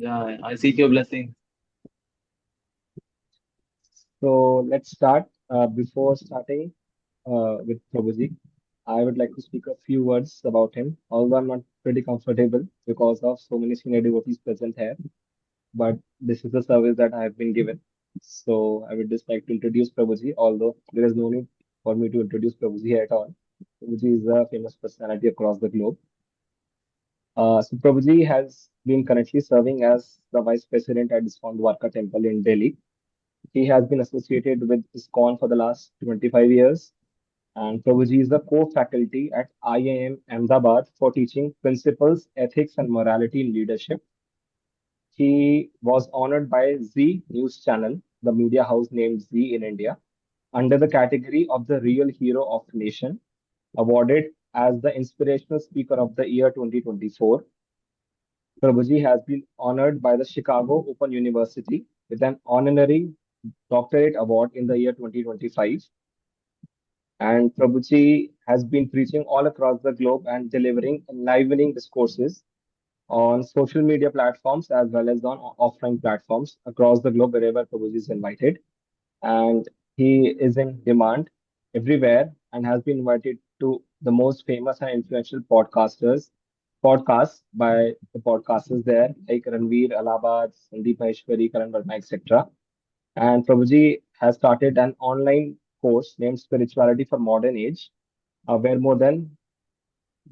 Yeah, I seek your blessing. So let's start. Before starting with Prabhuji, I would like to speak a few words about him, although I'm not pretty comfortable because of so many senior devotees present here. But this is the service that I have been given. So I would just like to introduce Prabhuji, although there is no need for me to introduce Prabhuji here at all. Prabhuji is a famous personality across the globe. So Prabhuji has been currently serving as the Vice President at ISKCON Dwarka Temple in Delhi. He has been associated with ISKCON for the last 25 years, and Prabhuji is the co-faculty at IIM Ahmedabad for teaching principles, ethics, and morality in leadership. He was honored by Z News Channel, the media house named Z in India, under the category of the Real Hero of Nation, awarded as the Inspirational Speaker of the Year 2024. Prabhuji has been honored by the Chicago Open University with an honorary doctorate award in the year 2025. And Prabhuji has been preaching all across the globe and delivering enlivening discourses on social media platforms as well as on offline platforms across the globe wherever Prabhuji is invited. And he is in demand everywhere and has been invited to the most famous and influential podcasts by the podcasters there like Ranveer, Alabad, Sandeep Maheshwari, Karan Verma, etc. And Prabhuji has started an online course named Spirituality for Modern Age, where more than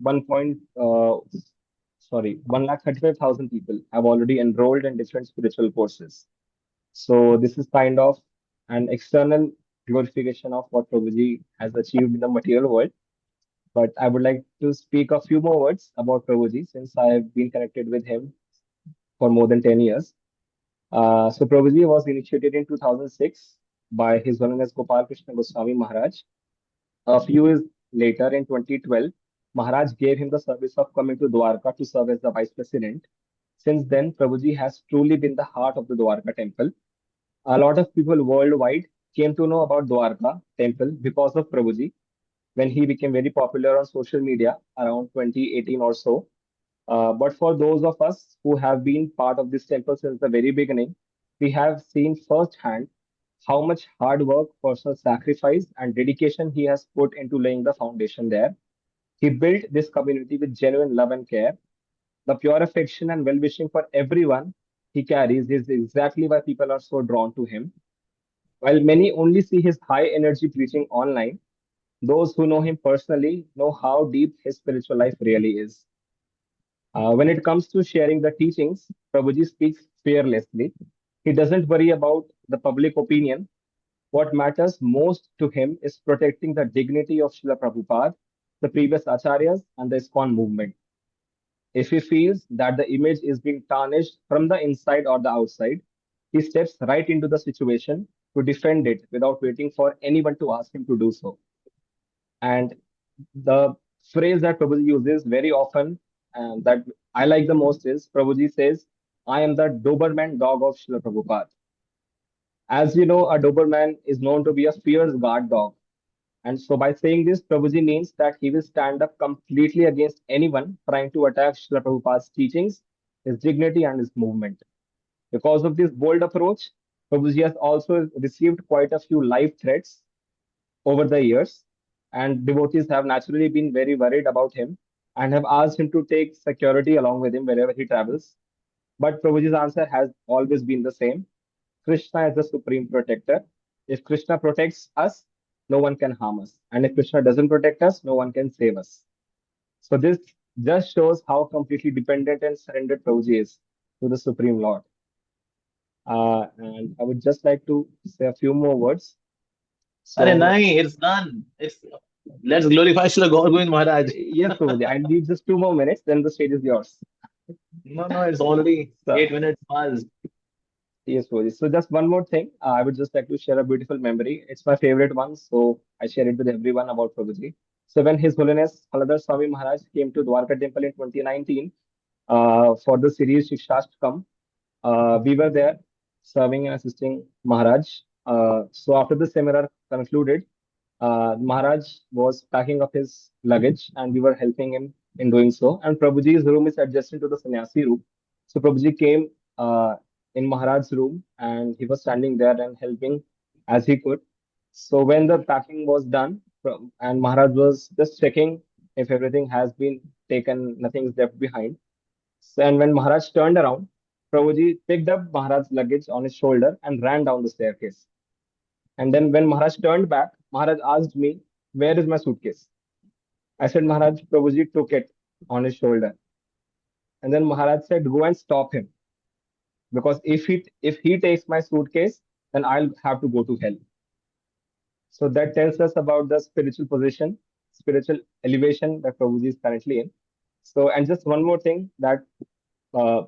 1 point, sorry, 1,35,000 people have already enrolled in different spiritual courses. So this is kind of an external glorification of what Prabhuji has achieved in the material world. But I would like to speak a few more words about Prabhuji since I have been connected with him for more than 10 years. So Prabhuji was initiated in 2006 by His Holiness Gopal Krishna Goswami Maharaj. A few years later, in 2012, Maharaj gave him the service of coming to Dwarka to serve as the vice president. Since then, Prabhuji has truly been the heart of the Dwarka temple. A lot of people worldwide came to know about Dwarka temple because of Prabhuji when he became very popular on social media around 2018 or so. But for those of us who have been part of this temple since the very beginning, we have seen firsthand how much hard work, personal sacrifice, and dedication he has put into laying the foundation there. He built this community with genuine love and care. The pure affection and well wishing for everyone he carries is exactly why people are so drawn to him. While many only see his high energy preaching online, those who know him personally know how deep his spiritual life really is. When it comes to sharing the teachings, Prabhuji speaks fearlessly. He doesn't worry about the public opinion. What matters most to him is protecting the dignity of Srila Prabhupada, the previous acharyas, and the ISKCON movement. If he feels that the image is being tarnished from the inside or the outside, he steps right into the situation to defend it without waiting for anyone to ask him to do so. And the phrase that Prabhuji uses very often and that I like the most is Prabhuji says, I am the Doberman dog of Srila Prabhupada. As you know, a Doberman is known to be a fierce guard dog. And so by saying this, Prabhuji means that he will stand up completely against anyone trying to attack Srila Prabhupada's teachings, his dignity, and his movement. Because of this bold approach, Prabhuji has also received quite a few live threats over the years, and devotees have naturally been very worried about him and have asked him to take security along with him wherever he travels. But Prabhuji's answer has always been the same. Krishna is the supreme protector. If Krishna protects us, no one can harm us. And if Krishna doesn't protect us, no one can save us. So this just shows how completely dependent and surrendered Prabhuji is to the Supreme Lord. And I would just like to say a few more words. Arey So, nahi, it's done. Let's glorify Srila Gour Govinda Maharaj. yes, Prabhuji, I need just 2 more minutes, then the stage is yours. No, it's already So, 8 minutes past. yes, Prabhuji. So, just one more thing. I would just like to share a beautiful memory. It's my favorite one, so I share it with everyone about Prabhuji. So, when His Holiness Haladar Swami Maharaj came to Dwarka Temple in 2019 for the series Shikshashtakam, we were there serving and assisting Maharaj. So, after the seminar concluded, Maharaj was packing up his luggage and we were helping him in doing so. And Prabhuji's room is adjacent to the sannyasi room. So Prabhuji came uh, in Maharaj's room, and he was standing there and helping as he could. So when the packing was done, and Maharaj was just checking if everything has been taken, nothing is left behind. So, and when Maharaj turned around, Prabhuji picked up Maharaj's luggage on his shoulder and ran down the staircase. And then when Maharaj turned back, Maharaj asked me, "Where is my suitcase?" I said, "Maharaj, Prabhuji took it on his shoulder." And then Maharaj said, "Go and stop him, because if he takes my suitcase, then I'll have to go to hell." So that tells us about the spiritual position, spiritual elevation that Prabhuji is currently in. So, and just one more thing, that uh,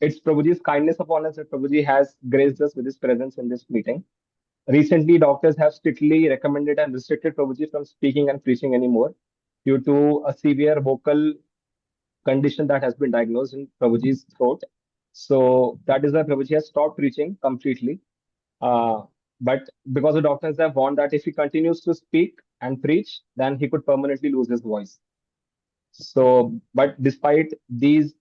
it's Prabhuji's kindness upon us that Prabhuji has graced us with his presence in this meeting. Recently, doctors have strictly recommended and restricted Prabhuji from speaking and preaching anymore due to a severe vocal condition that has been diagnosed in Prabhuji's throat. So that is why Prabhuji has stopped preaching completely. Uh, but because the doctors have warned that if he continues to speak and preach, then he could permanently lose his voice. So, but despite these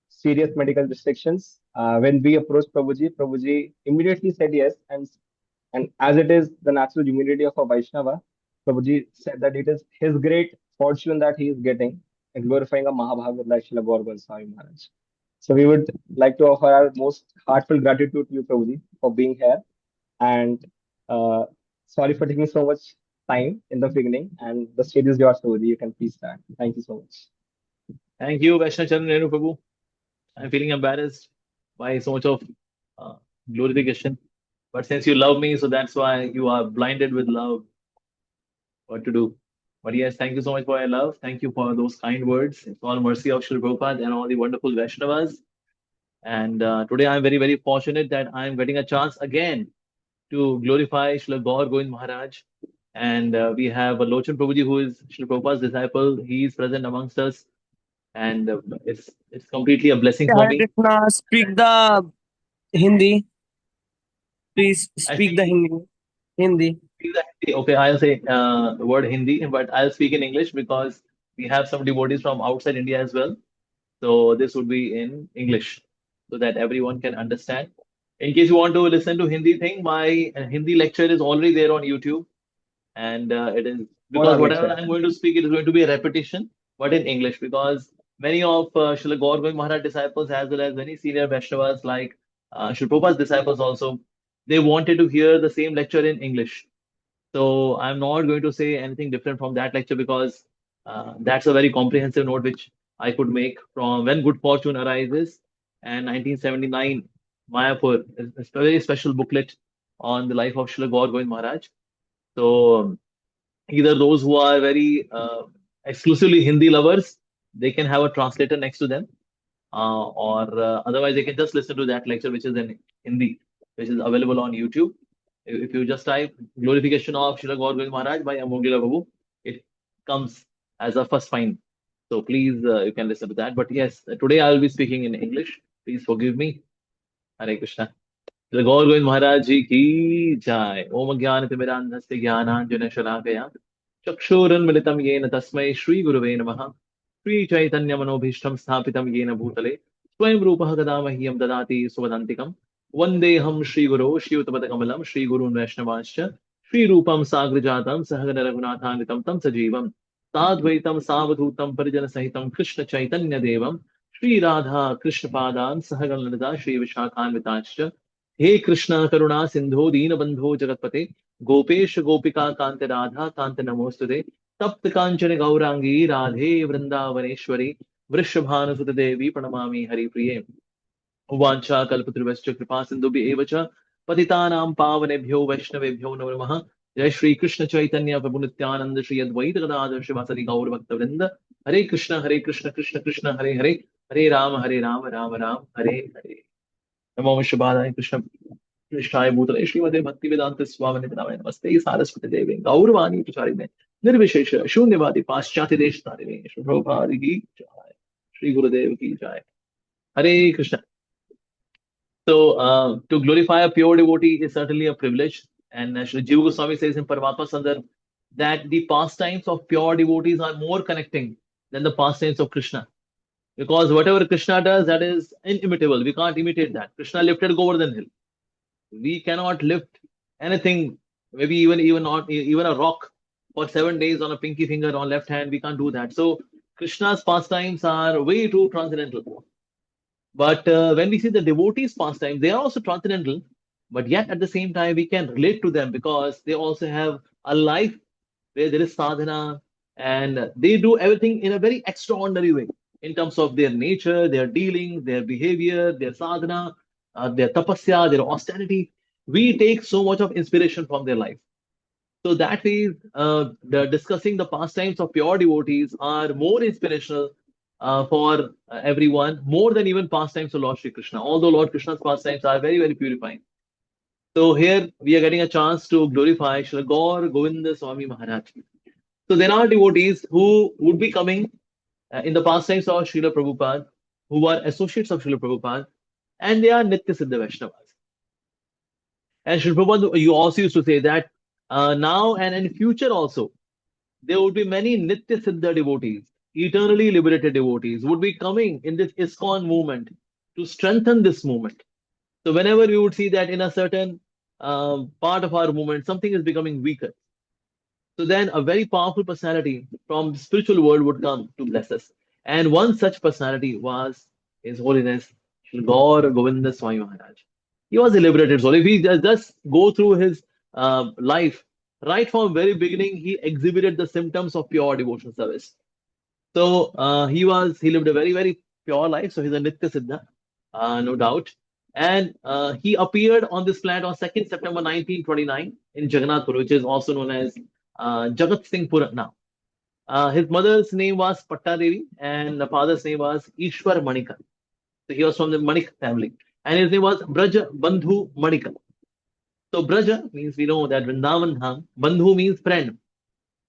serious medical restrictions, when we approached Prabhuji, Prabhuji immediately said yes. And as it is the natural humility of a Vaishnava, Prabhuji said that it is his great fortune that he is getting in glorifying a Mahabhagavad like Srila Gour Govinda Swami Maharaj. So we would like to offer our most heartfelt gratitude to you, Prabhuji, for being here. And uh, sorry for taking so much time in the beginning. And the stage is yours, Prabhuji. You can please start. Thank you so much. Thank you, Vaishnav Charan Renu Prabhu. I'm feeling embarrassed by so much of uh, glorification. But since you love me, so that's why you are blinded with love. What to do? But yes, thank you so much for your love. Thank you for those kind words. It's all mercy of Srila Prabhupada and all the wonderful Vaishnavas. And today I'm very, very fortunate that I'm getting a chance again to glorify Srila Gaur Govind Maharaj. And we have Lochan Prabhuji, who is Srila Prabhupada's disciple. He is present amongst us. And it's completely a blessing for Hare me. Krishna, speak the Hindi. Please I speak speak, the Hindi. Hindi. speak the Hindi. Okay, I'll say the word Hindi, but I'll speak in English because we have some devotees from outside India as well. So this would be in English so that everyone can understand. In case you want to listen to Hindi thing, my Hindi lecture is already there on YouTube, and it is For because our whatever lecture. I'm going to speak, it is going to be a repetition, but in English because many of Srila Gaur Govind Maharaj disciples as well as many senior Vaishnavas like Srila Prabhupada's disciples also, they wanted to hear the same lecture in English. So I'm not going to say anything different from that lecture because that's a very comprehensive note which I could make from when good fortune arises and 1979 Mayapur is a very special booklet on the life of Srila Gaur Govind Maharaj. So either those who are very exclusively Hindi lovers, they can have a translator next to them, or otherwise they can just listen to that lecture which is in Hindi, which is available on YouTube. If you just type glorification of Srila Gaur Govind Maharaj by Amogh Prabhu, it comes as a first find. So please, you can listen to that. But yes, today I will be speaking in English. Please forgive me. Hare Krishna. Shri Gaur Govind महाराज जी की जय ओम ज्ञान तिमिरान्धस्य ज्ञानांजन शलाकया चक्षुरुन्मिलितं येन तस्मै श्री गुरुवे नमः श्री चैतन्य मनोभीष्टं स्थापितं येन भूतले स्वयं रूपः कदा मह्यं ददाति सुवदन्तिकं वन्देऽहं श्रीगुरो श्रीयुतपदकमलं श्रीगुरून् वैष्णवांश्च श्रीरूपं साग्रजातं सहगण रघुनाथान्वितं तं सजीवं साद्वैतं सावधूतं परिजनसहितं कृष्ण चैतन्य देवं श्री राधा कृष्ण पादान् सहगण ललिता श्री विशाखान्वितांश्च हे कृष्ण करुणा सिंधु दीनबंधो जगतपते गोपेश गोपिका कांत राधा कांत नमोस्तुते तप्त कांचन गौरांगी राधे वृंदावनेश्वरी वृषभानुसुत देवी प्रणमामि हरिप्रिये वाञ्छा कल्पतरुश्च कृपा सिन्धुभ्येव च पतितानां पावनेभ्यो वैष्णवेभ्यो नमो नमः जय श्री कृष्ण चैतन्य प्रभु नित्यानंद श्री अद्वैत गदाधर शिवासरि गौर भक्त वृंद हरे कृष्ण कृष्ण कृष्ण हरे हरे हरे राम राम राम हरे हरे नमो विश्वपादाय कृष्ण कृष्णाय भूतले श्रीमते भक्ति वेदांत स्वामी नारायण नमस्ते सारस्वती देवे गौरवाणी प्रचारिणे निर्विशेष शून्यवादी पाश्चात्य देश तारिणे श्री प्रभुपाद की जय श्री गुरुदेव की जय हरे Krishna So, to glorify a pure devotee is certainly a privilege. And Sri Jiva Goswami says in Paramatma Sandar that the pastimes of pure devotees are more connecting than the pastimes of Krishna. Because whatever Krishna does, that is inimitable. We can't imitate that. Krishna lifted Govardhan hill. We cannot lift anything, maybe even not even a rock for 7 days on a pinky finger on left hand. We can't do that. So Krishna's pastimes are way too transcendental. But when we see the devotees' pastimes, they are also transcendental. But yet at the same time, we can relate to them because they also have a life where there is sadhana, and they do everything in a very extraordinary way in terms of their nature, their dealings, their behavior, their sadhana, their tapasya, their austerity. We take so much of inspiration from their life. So that way, discussing the pastimes of pure devotees are more inspirational for everyone, more than even pastimes of Lord Shri Krishna. Although Lord Krishna's pastimes are very, very purifying. So here we are getting a chance to glorify Shri Gour Govinda Swami Maharaj. So there are devotees who would be coming in the pastimes of Srila Prabhupada, who are associates of Srila Prabhupada, and they are Nitya Siddha Vaishnavas. And Srila Prabhupada, you also used to say that now and in future also, there would be many Nitya Siddha devotees, eternally liberated devotees, would be coming in this ISKCON movement to strengthen this movement. So whenever we would see that in a certain part of our movement, something is becoming weaker. So then a very powerful personality from the spiritual world would come to bless us. And one such personality was His Holiness Shri Gour Govinda Swami Maharaj. He was a liberated soul. If we just go through his life, right from very beginning, he exhibited the symptoms of pure devotional service. So he lived a very, very pure life. So he's a Nitya Siddha, no doubt. And he appeared on this planet on 2nd September 1929 in Jagannath, which is also known as Jagat Singhpur now. His mother's name was Patta Devi and the father's name was Ishwar Manika. So he was from the Manik family. And his name was Braja Bandhu Manika. So Braja means we know that Vrindavan Dham. Bandhu means friend.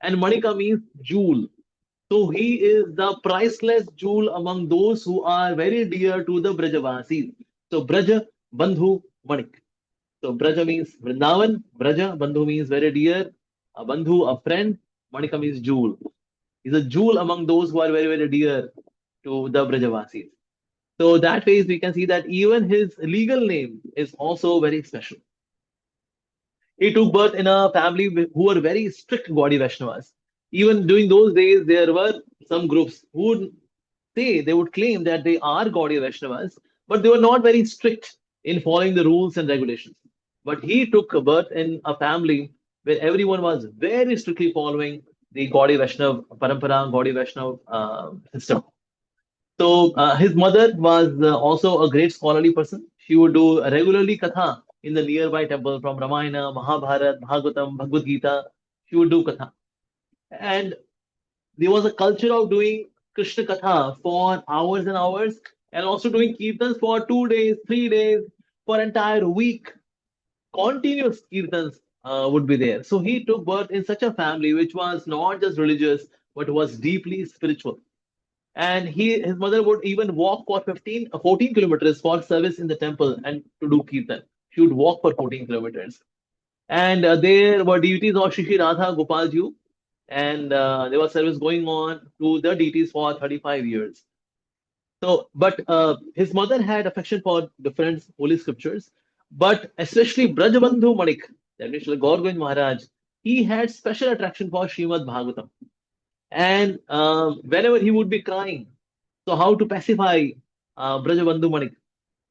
And Manika means jewel. So he is the priceless jewel among those who are very dear to the Brajavasis. So Braja Bandhu Manik. So Braja means Vrindavan, Braja, Bandhu means very dear, a Bandhu, a friend, Manika means jewel. He's a jewel among those who are very, very dear to the Brajavasis. So that way we can see that even his legal name is also very special. He took birth in a family who were very strict Gaudiya Vaishnavas. Even during those days, there were some groups who would say, they would claim that they are Gaudiya Vaishnavas, but they were not very strict in following the rules and regulations. But he took birth in a family where everyone was very strictly following the Gaudiya Vaishnav Parampara, Gaudiya Vaishnav system. So his mother was also a great scholarly person. She would do regularly katha in the nearby temple from Ramayana, Mahabharata, Bhagavatam, Bhagavad Gita. She would do katha. And there was a culture of doing Krishna Katha for hours and hours, and also doing Kirtans for 2 days, 3 days, for entire week. Continuous Kirtans would be there. So he took birth in such a family which was not just religious, but was deeply spiritual. And his mother would even walk for 14 kilometers for service in the temple and to do Kirtan. She would walk for 14 kilometers. And there were deities of Shri Radha Gopalji, and there was service going on to the deities for 35 years. So, but his mother had affection for different holy scriptures, but especially Brajabandhu Manik, that means Gour Govinda Maharaj, he had special attraction for Srimad Bhagavatam. And whenever he would be crying, so how to pacify Brajabandhu Manik?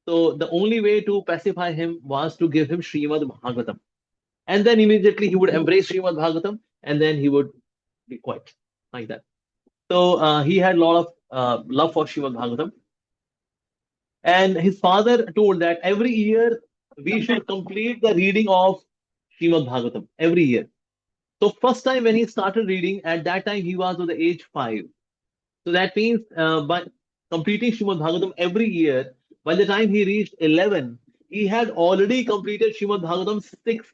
So the only way to pacify him was to give him Srimad Bhagavatam. And then immediately he would embrace Srimad Bhagavatam and then he would be quiet like that. So he had a lot of love for Srimad Bhagavatam. And his father told that every year we should complete the reading of Srimad Bhagavatam every year. So first time when he started reading, at that time he was of the age 5. So that means by completing Srimad Bhagavatam every year, by the time he reached 11, he had already completed Srimad Bhagavatam 6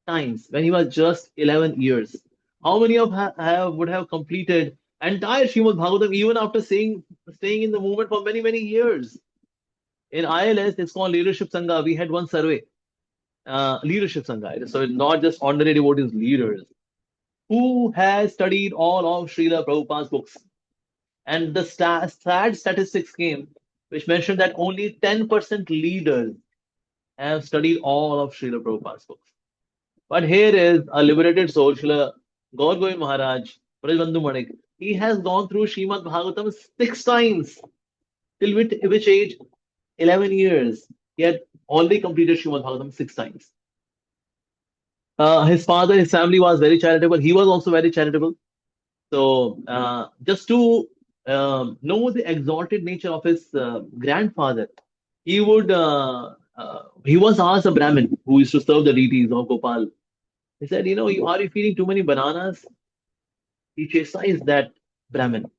times when he was just 11 years. How many of would have completed entire Srimad Bhagavatam even after staying in the movement for many, many years? In ILS, it's called Leadership Sangha. We had one survey, Leadership Sangha. So not just ordinary devotees, leaders. Who has studied all of Srila Prabhupada's books? And the sad statistics came, which mentioned that only 10% leaders have studied all of Srila Prabhupada's books. But here is a liberated soul, Srila Gour Govinda Maharaj, Brajbandhu Manik. He has gone through Srimad Bhagavatam 6 times. Till which age? 11 years. He had already completed Srimad Bhagavatam 6 times. His father, his family was very charitable. He was also very charitable. So, just to know the exalted nature of his grandfather, he was asked a Brahmin who used to serve the deities of Gopal. He said, are you feeding too many bananas? He chastised that Brahmin.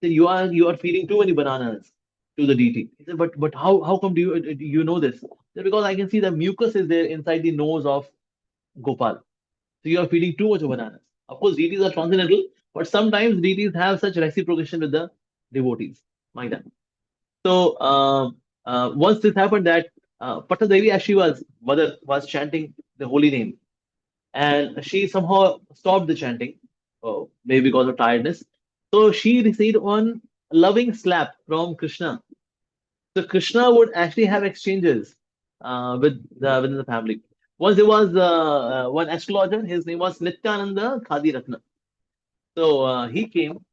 He said, you are feeding too many bananas to the deity. He said, but how come do you know this? He said, because I can see the mucus is there inside the nose of Gopal. So you are feeding too much of bananas. Of course, deities are transcendental, but sometimes deities have such reciprocation with the devotees, like that. So once this happened, that Patadevi, as she was mother, was chanting the holy name, and she somehow stopped the chanting, maybe because of tiredness. So she received one loving slap from Krishna. So Krishna would actually have exchanges within the family. Once there was one astrologer, his name was Nityananda Khadi Ratna. So he came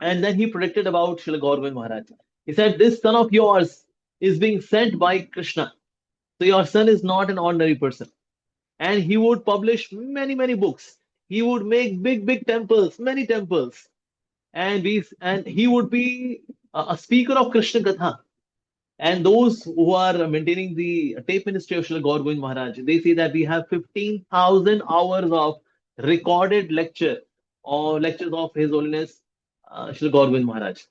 and then he predicted about Srila Gour Govinda Maharaj. He said, this son of yours is being sent by Krishna. So your son is not an ordinary person. And he would publish many, many books. He would make big, big temples, many temples. And he would be a speaker of Krishna Katha. And those who are maintaining the tape ministry of Srila Gour Govinda Maharaj, they say that we have 15,000 hours of recorded lecture or lectures of His Holiness Srila Gour Govinda Maharaj.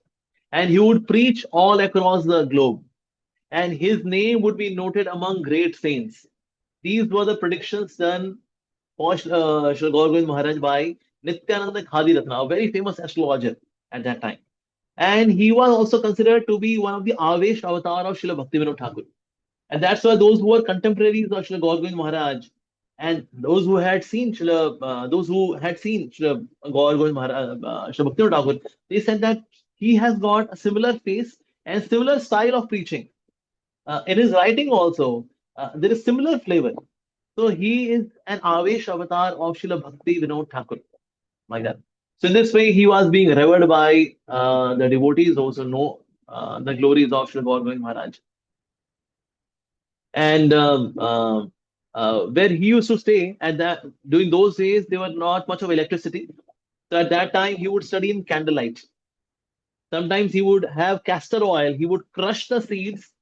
And he would preach all across the globe. And his name would be noted among great saints. These were the predictions done for Srila Gour Govinda Maharaj by Nityananda Khadi Ratna, a very famous astrologer at that time. And he was also considered to be one of the Avesh avatar of Srila Bhaktivinoda Thakur. And that's why those who were contemporaries of Srila Gour Govinda Maharaj and those who had seen Srila Gour Govinda Maharaj, Srila Bhaktivinoda Thakur, they said that he has got a similar face and similar style of preaching. In his writing also, there is similar flavor. So he is an Avesh avatar of Srila Bhakti Vinod Thakur, like that. So in this way, he was being revered by the devotees who also know the glories of Srila Gaur Govinda Maharaj. And where he used to stay at that during those days, there were not much of electricity. So at that time, he would study in candlelight. Sometimes he would have castor oil. He would crush the seeds,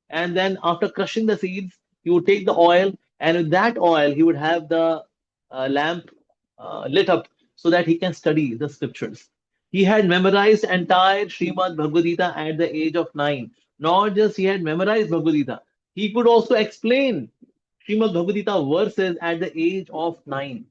and then after crushing the seeds, he would take the oil, and with that oil, he would have the lamp lit up so that he can study the scriptures. He had memorized entire Srimad Bhagavad Gita at the age of 9. Not just he had memorized Bhagavad Gita, he could also explain Srimad Bhagavad Gita verses at the age of 9.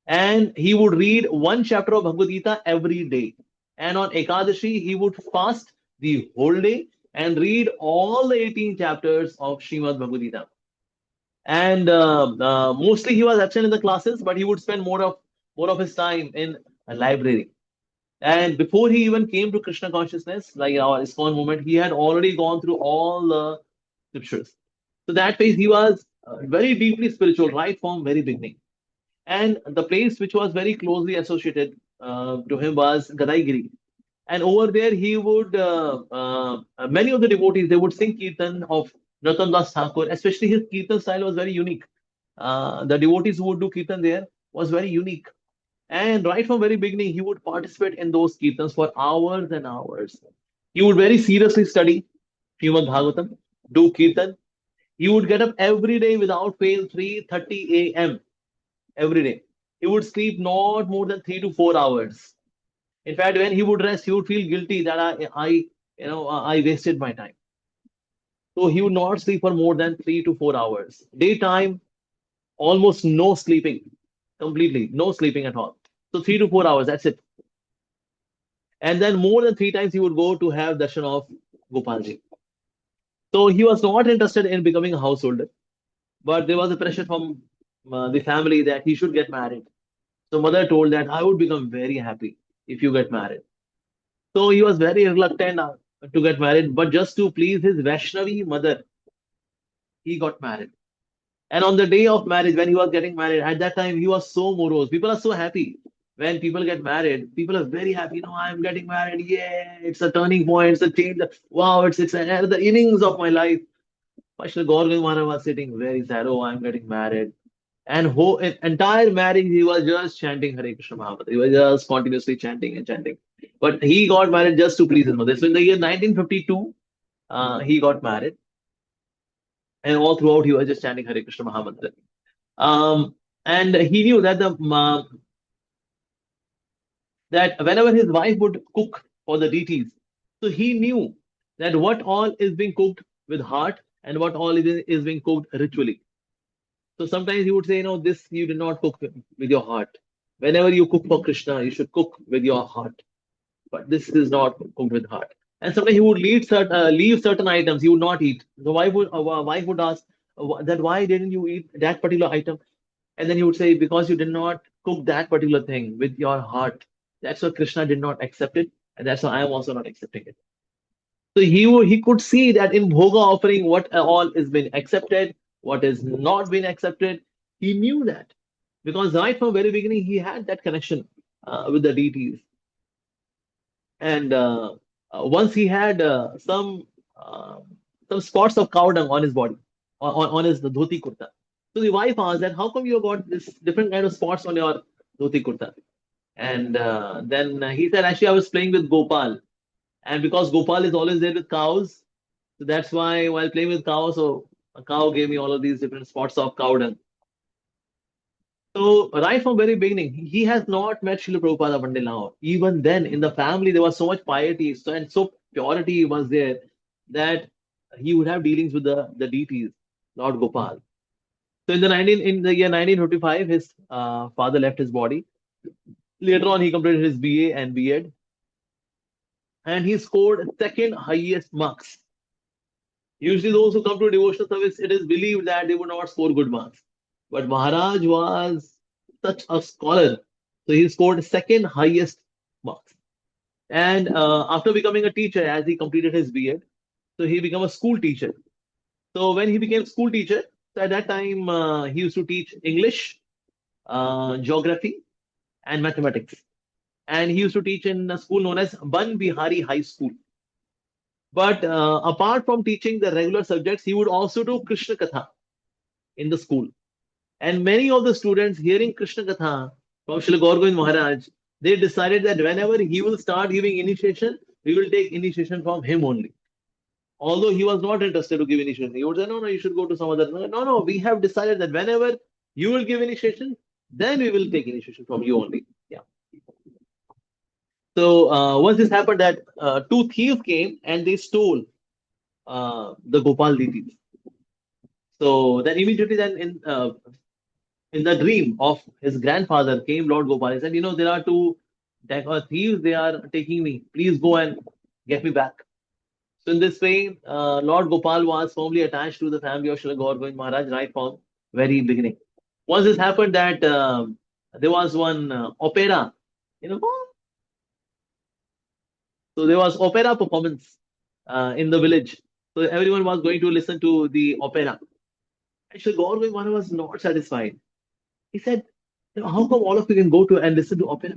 And he would read one chapter of Bhagavad Gita every day. And on Ekadashi, he would fast the whole day and read all the 18 chapters of Srimad Bhagavad Gita. And mostly he was absent in the classes, but he would spend more of his time in a library. And before he even came to Krishna consciousness, like our ISKCON movement, he had already gone through all the scriptures. So that phase, he was very deeply spiritual right from very beginning. And the place which was very closely associated to him was Gadaigiri. And over there, he would, many of the devotees, they would sing Kirtan of Ratan Das Thakur, especially his Kirtan style was very unique. The devotees who would do Kirtan there was very unique. And right from very beginning, he would participate in those Kirtans for hours and hours. He would very seriously study Srimad Bhagavatam, do Kirtan. He would get up every day without fail, 3:30 a.m. every day. He would sleep not more than 3 to 4 hours. In fact, when he would rest, he would feel guilty that I wasted my time. So he would not sleep for more than 3 to 4 hours. Daytime, almost no sleeping, completely no sleeping at all. So 3 to 4 hours, that's it. And then more than 3 times he would go to have darshan of Gopalji. So he was not interested in becoming a householder, but there was a pressure from the family that he should get married. So mother told that I would become very happy if you get married. So he was very reluctant to get married, but just to please his Vaishnavi mother, he got married. And on the day of marriage, when he was getting married, at that time he was so morose. People are so happy when people get married. People are very happy. I'm getting married. Yeah, it's a turning point. It's a change. Wow, it's the innings of my life. Pastor Gour Govinda Maharaj was sitting very sad. Oh, I'm getting married. And entire marriage, he was just chanting Hare Krishna Mahamantra. He was just continuously chanting and chanting. But he got married just to please his mother. So in the year 1952, he got married, and all throughout he was just chanting Hare Krishna Mahamantra. And he knew that that whenever his wife would cook for the deities, so he knew that what all is being cooked with heart and what all is being cooked ritually. So sometimes he would say, this you did not cook with your heart. Whenever you cook for Krishna, you should cook with your heart. But this is not cooked with heart. And sometimes he would leave certain items he would not eat. The wife would ask that why didn't you eat that particular item? And then he would say, because you did not cook that particular thing with your heart. That's why Krishna did not accept it, and that's why I am also not accepting it. So he could see that in bhoga offering, what all is been accepted, what is not been accepted. He knew that because right from very beginning he had that connection with the deities. And once he had some spots of cow dung on his body, on his dhoti kurta. So the wife asked that, how come you got this different kind of spots on your dhoti kurta? And then he said, actually, I was playing with Gopal. And because Gopal is always there with cows, so that's why while playing with cows, so a cow gave me all of these different spots of cow dung. So right from very beginning, he has not met Srila Prabhupada up until now. Even then, in the family, there was so much piety, and so purity was there that he would have dealings with the deities, Lord Gopal. So in the year 1955, his father left his body. Later on, he completed his BA and B.Ed, and he scored second highest marks. Usually, those who come to devotional service, it is believed that they would not score good marks. But Maharaj was such a scholar, so he scored second highest marks. And after becoming a teacher, as he completed his B.Ed, so he became a school teacher. So when he became school teacher, so at that time he used to teach English, geography, and mathematics. And he used to teach in a school known as Ban Bihari High School. But apart from teaching the regular subjects, he would also do Krishna Katha in the school. And many of the students hearing Krishna Katha from Srila Gour Govinda Maharaj, they decided that whenever he will start giving initiation, we will take initiation from him only. Although he was not interested to give initiation, he would say, no, you should go to some other. No, we have decided that whenever you will give initiation, then we will take initiation from you only. Yeah. So once this happened, that two thieves came and they stole the Gopal deities. So then immediately then in the dream of his grandfather came Lord Gopal. He said, there are two thieves, they are taking me. Please go and get me back. So in this way, Lord Gopal was firmly attached to the family of Srila Gour Govinda Maharaj right from very beginning. Once this happened that there was one opera, you know, so there was opera performance in the village. So everyone was going to listen to the opera. And Srila Gour Govinda Maharaj was not satisfied. He said, how come all of you can go to and listen to opera?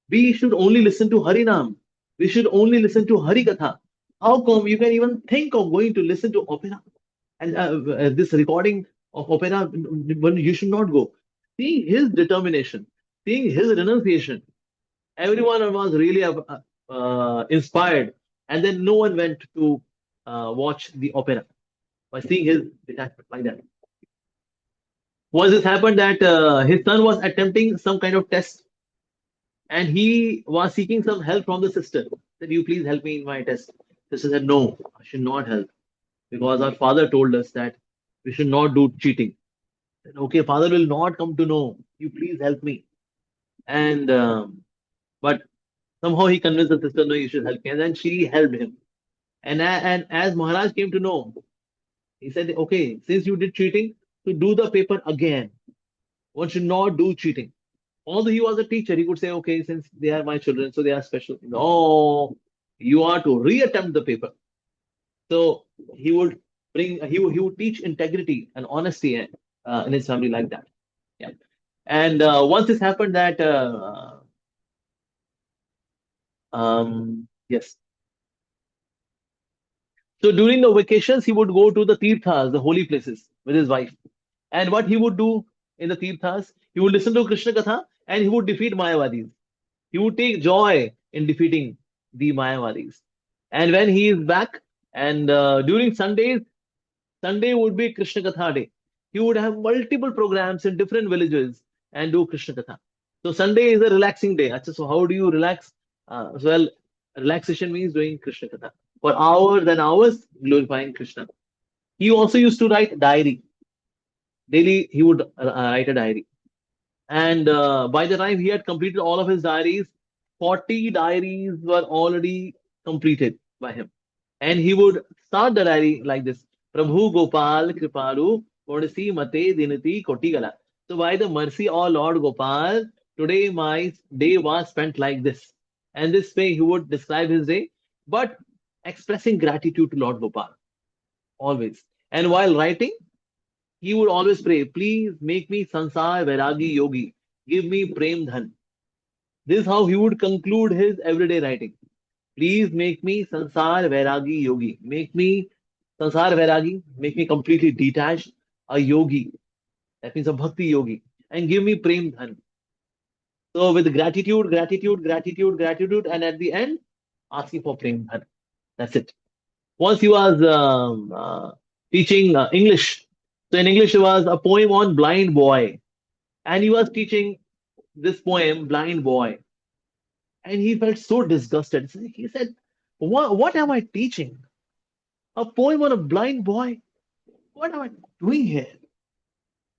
We should only listen to Harinam. We should only listen to Harikatha. How come you can even think of going to listen to opera? And this recording of opera, you should not go. Seeing his determination, seeing his renunciation, everyone was really inspired. And then no one went to watch the opera by seeing his detachment like that. Once this happened that his son was attempting some kind of test and he was seeking some help from the sister. Said, you please help me in my test. Sister said, no, I should not help because our father told us that we should not do cheating. Said, okay, father will not come to know. You please help me. And but somehow he convinced the sister, no, you should help me. And then she helped him. And as Maharaj came to know, he said, okay, since you did cheating, to do the paper again. One should not do cheating. Although he was a teacher, he could say, okay, since they are my children, so they are special. No, You are to reattempt the paper. So he would he would teach integrity and honesty in his family like that. Yeah. And once this happened, that yes. So during the vacations, he would go to the tirthas, the holy places, with his wife. And what he would do in the tirthas, he would listen to Krishna Katha and he would defeat Mayavadis. He would take joy in defeating the Mayavadis. And when he is back, and during Sundays, Sunday would be Krishna Katha day. He would have multiple programs in different villages and do Krishna Katha. So Sunday is a relaxing day. Achha, so how do you relax? Well, relaxation means doing Krishna Katha for hours and hours, glorifying Krishna. He also used to write diary. Daily, he would write a diary. And by the time he had completed all of his diaries, 40 diaries were already completed by him. And he would start the diary like this: Prabhu Gopal Kripalu Kodasi Mate Dinati Kotigala. So, by the mercy of Lord Gopal, today my day was spent like this. And this way he would describe his day, but expressing gratitude to Lord Gopal always. And while writing, he would always pray, please make me Sansar Vairagi Yogi. Give me Prem Dhan. This is how he would conclude his everyday writing. Please make me Sansar Vairagi Yogi. Make me Sansar Vairagi. Make me completely detached, a yogi. That means a bhakti yogi. And give me Prem Dhan. So with gratitude, gratitude, gratitude, gratitude, and at the end, asking for Prem Dhan. That's it. Once he was teaching English. So in English, it was a poem on blind boy. And he was teaching this poem, Blind Boy. And he felt so disgusted. So he said, what am I teaching? A poem on a blind boy? What am I doing here?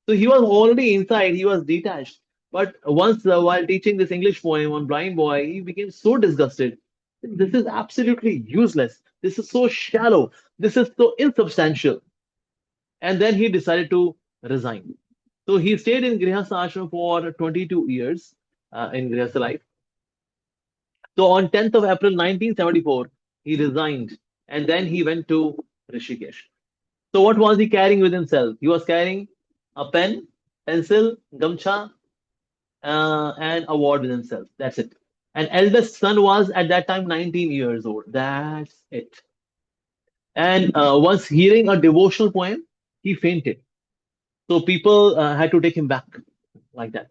So he was already inside, he was detached. But once, while teaching this English poem on blind boy, he became so disgusted. This is absolutely useless. This is so shallow. This is so insubstantial. And then he decided to resign. So he stayed in Grihastha ashram for 22 years in Grihastha life. So on 10th of April 1974, he resigned and then he went to Rishikesh. So what was he carrying with himself? He was carrying a pen, pencil, gamcha, and a word with himself. That's it. And eldest son was at that time 19 years old. That's it. And once hearing a devotional poem, he fainted. So people had to take him back like that.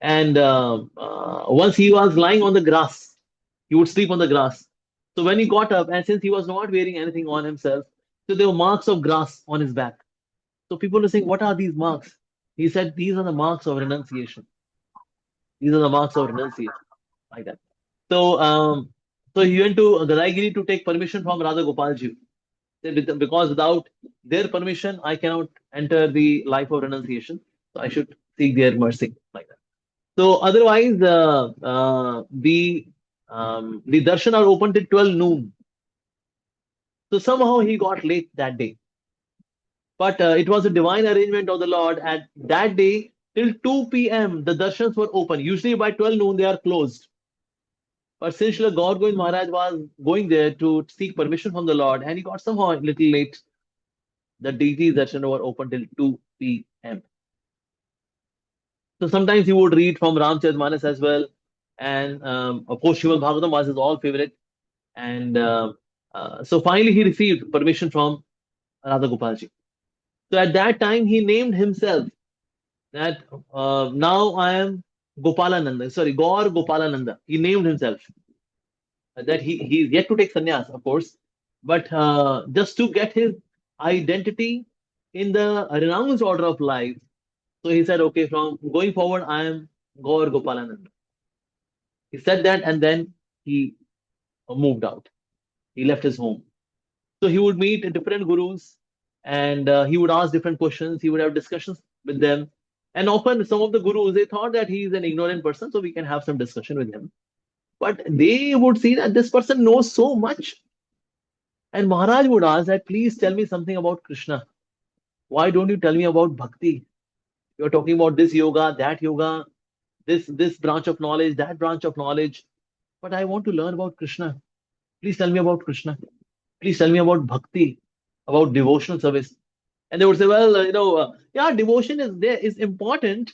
And once he was lying on the grass, he would sleep on the grass. So when he got up, and since he was not wearing anything on himself, so there were marks of grass on his back. So people were saying, what are these marks? He said, these are the marks of renunciation. These are the marks of renunciation, like that. So, so he went to Gadaigiri to take permission from Radha Gopalji. Because without their permission, I cannot enter the life of renunciation. So I should seek their mercy, like that. So otherwise, the darshan are open till 12 noon. So somehow he got late that day. But it was a divine arrangement of the Lord. At that day, till 2 p.m., the darshans were open. Usually by 12 noon, they are closed. But since Srila Gour Govinda Maharaj was going there to seek permission from the Lord, and he got somehow a little late, the deity darshan were open till 2 p.m. So sometimes he would read from Ramcharitmanas as well. And of course, Srimad Bhagavatam was his all favorite. And so finally, he received permission from Radha Gopalji. So at that time, he named himself that now I am Gopalananda, sorry, Gaur Gopalananda. He named himself that he's yet to take sannyas, of course, but just to get his identity in the renounced order of life. So he said, okay, from going forward, I am Gaur Gopalananda. He said that and then he moved out. He left his home. So he would meet different gurus and he would ask different questions. He would have discussions with them. And often some of the gurus, they thought that he is an ignorant person, so we can have some discussion with him. But they would see that this person knows so much. And Maharaj would ask that, please tell me something about Krishna. Why don't you tell me about bhakti? You're talking about this yoga, this branch of knowledge, that branch of knowledge. But I want to learn about Krishna. Please tell me about Krishna. Please tell me about bhakti, about devotional service. And they would say, well, yeah, devotion is there is important,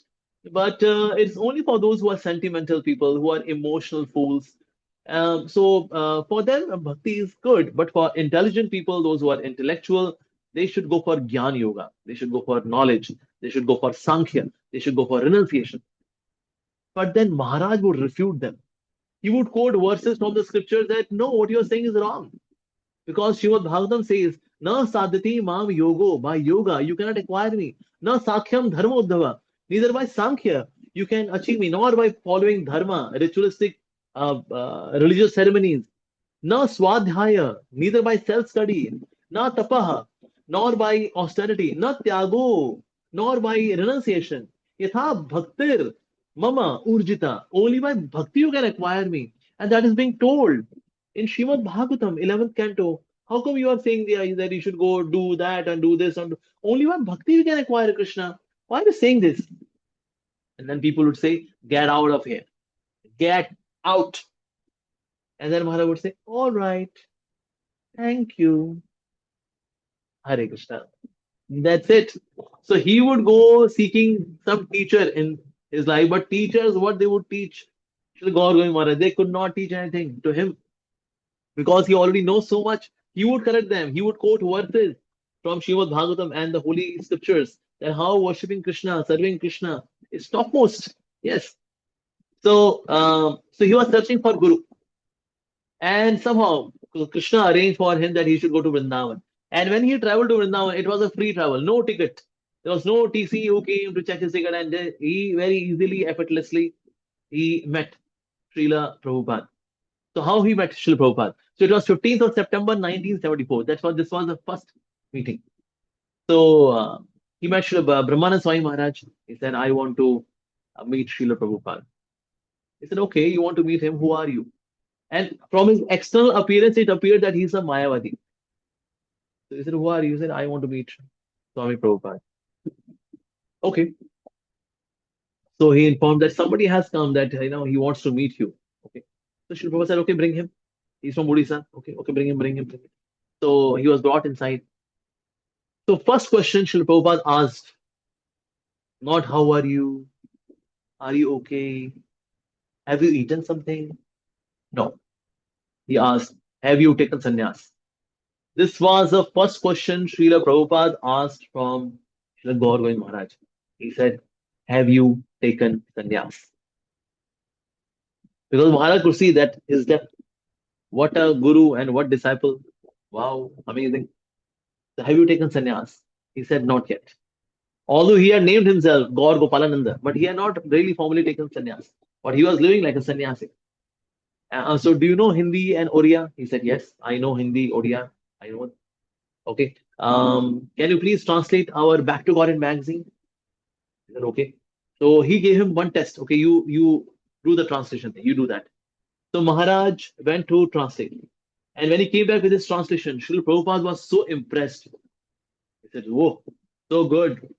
but it's only for those who are sentimental people, who are emotional fools. So for them, bhakti is good, but for intelligent people, those who are intellectual, they should go for Gyan Yoga. They should go for knowledge. They should go for Sankhya. They should go for renunciation. But then Maharaj would refute them. He would quote verses from the scriptures that no, what you're saying is wrong. Because Srimad Bhagavatam says, Na sadhati mam yogo, by yoga, you cannot acquire me. Na sakhyam dharmodhava, neither by sankhya, you can achieve me, nor by following dharma, ritualistic religious ceremonies. Na swadhyaya, neither by self-study. Na tapaha, nor by austerity. Na tyago, nor by renunciation. Yatha bhaktir mama urjita, only by bhakti you can acquire me. And that is being told in Srimad Bhagavatam, 11th canto. How come you are saying that you should go do that and do this? And only by bhakti we can acquire Krishna. Why are you saying this? And then people would say, get out of here. Get out. And then Maharaj would say, all right, thank you. Hare Krishna. That's it. So he would go seeking some teacher in his life, but teachers, what they would teach, Shri Gaur Govinda Maharaj, they could not teach anything to him because he already knows so much. He would correct them. He would quote verses from Srimad Bhagavatam and the holy scriptures that how worshipping Krishna, serving Krishna is topmost. Yes. So he was searching for Guru, and somehow Krishna arranged for him that he should go to Vrindavan. And when he traveled to Vrindavan, it was a free travel, no ticket. There was no TC who came to check his ticket, and he very easily, effortlessly, he met Srila Prabhupada. So how he met Srila Prabhupada? So it was 15th of September 1974. This was the first meeting. So he met Srila Brahmananda Swami Maharaj. He said, I want to meet Srila Prabhupada. He said, okay, you want to meet him? Who are you? And from his external appearance, it appeared that he's a Mayavadi. So he said, who are you? He said, I want to meet Swami Prabhupada. Okay. So he informed that somebody has come that, he wants to meet you. Okay. So Srila Prabhupada said, okay, bring him. He's from Odisha. Okay, bring him. So he was brought inside. So first question Srila Prabhupada asked, not how are you? Are you okay? Have you eaten something? No. He asked, have you taken sannyas? This was the first question Srila Prabhupada asked from Srila Gour Govinda Maharaj. He said, have you taken sannyas? Because Maharaj could see that his depth. What a guru and what disciple. Wow, amazing. So have you taken sannyas? He said, not yet. Although he had named himself Gaur Gopalananda, but he had not really formally taken sannyas. But he was living like a sannyasi. So do you know Hindi and Oriya? He said, yes, I know Hindi, Oriya. I know. Okay. Can you please translate our Back to God magazine? He said, okay. So he gave him one test. Okay, you do the translation thing. You do that. So Maharaj went to translate. And when he came back with his translation, Srila Prabhupada was so impressed. He said, whoa, so good.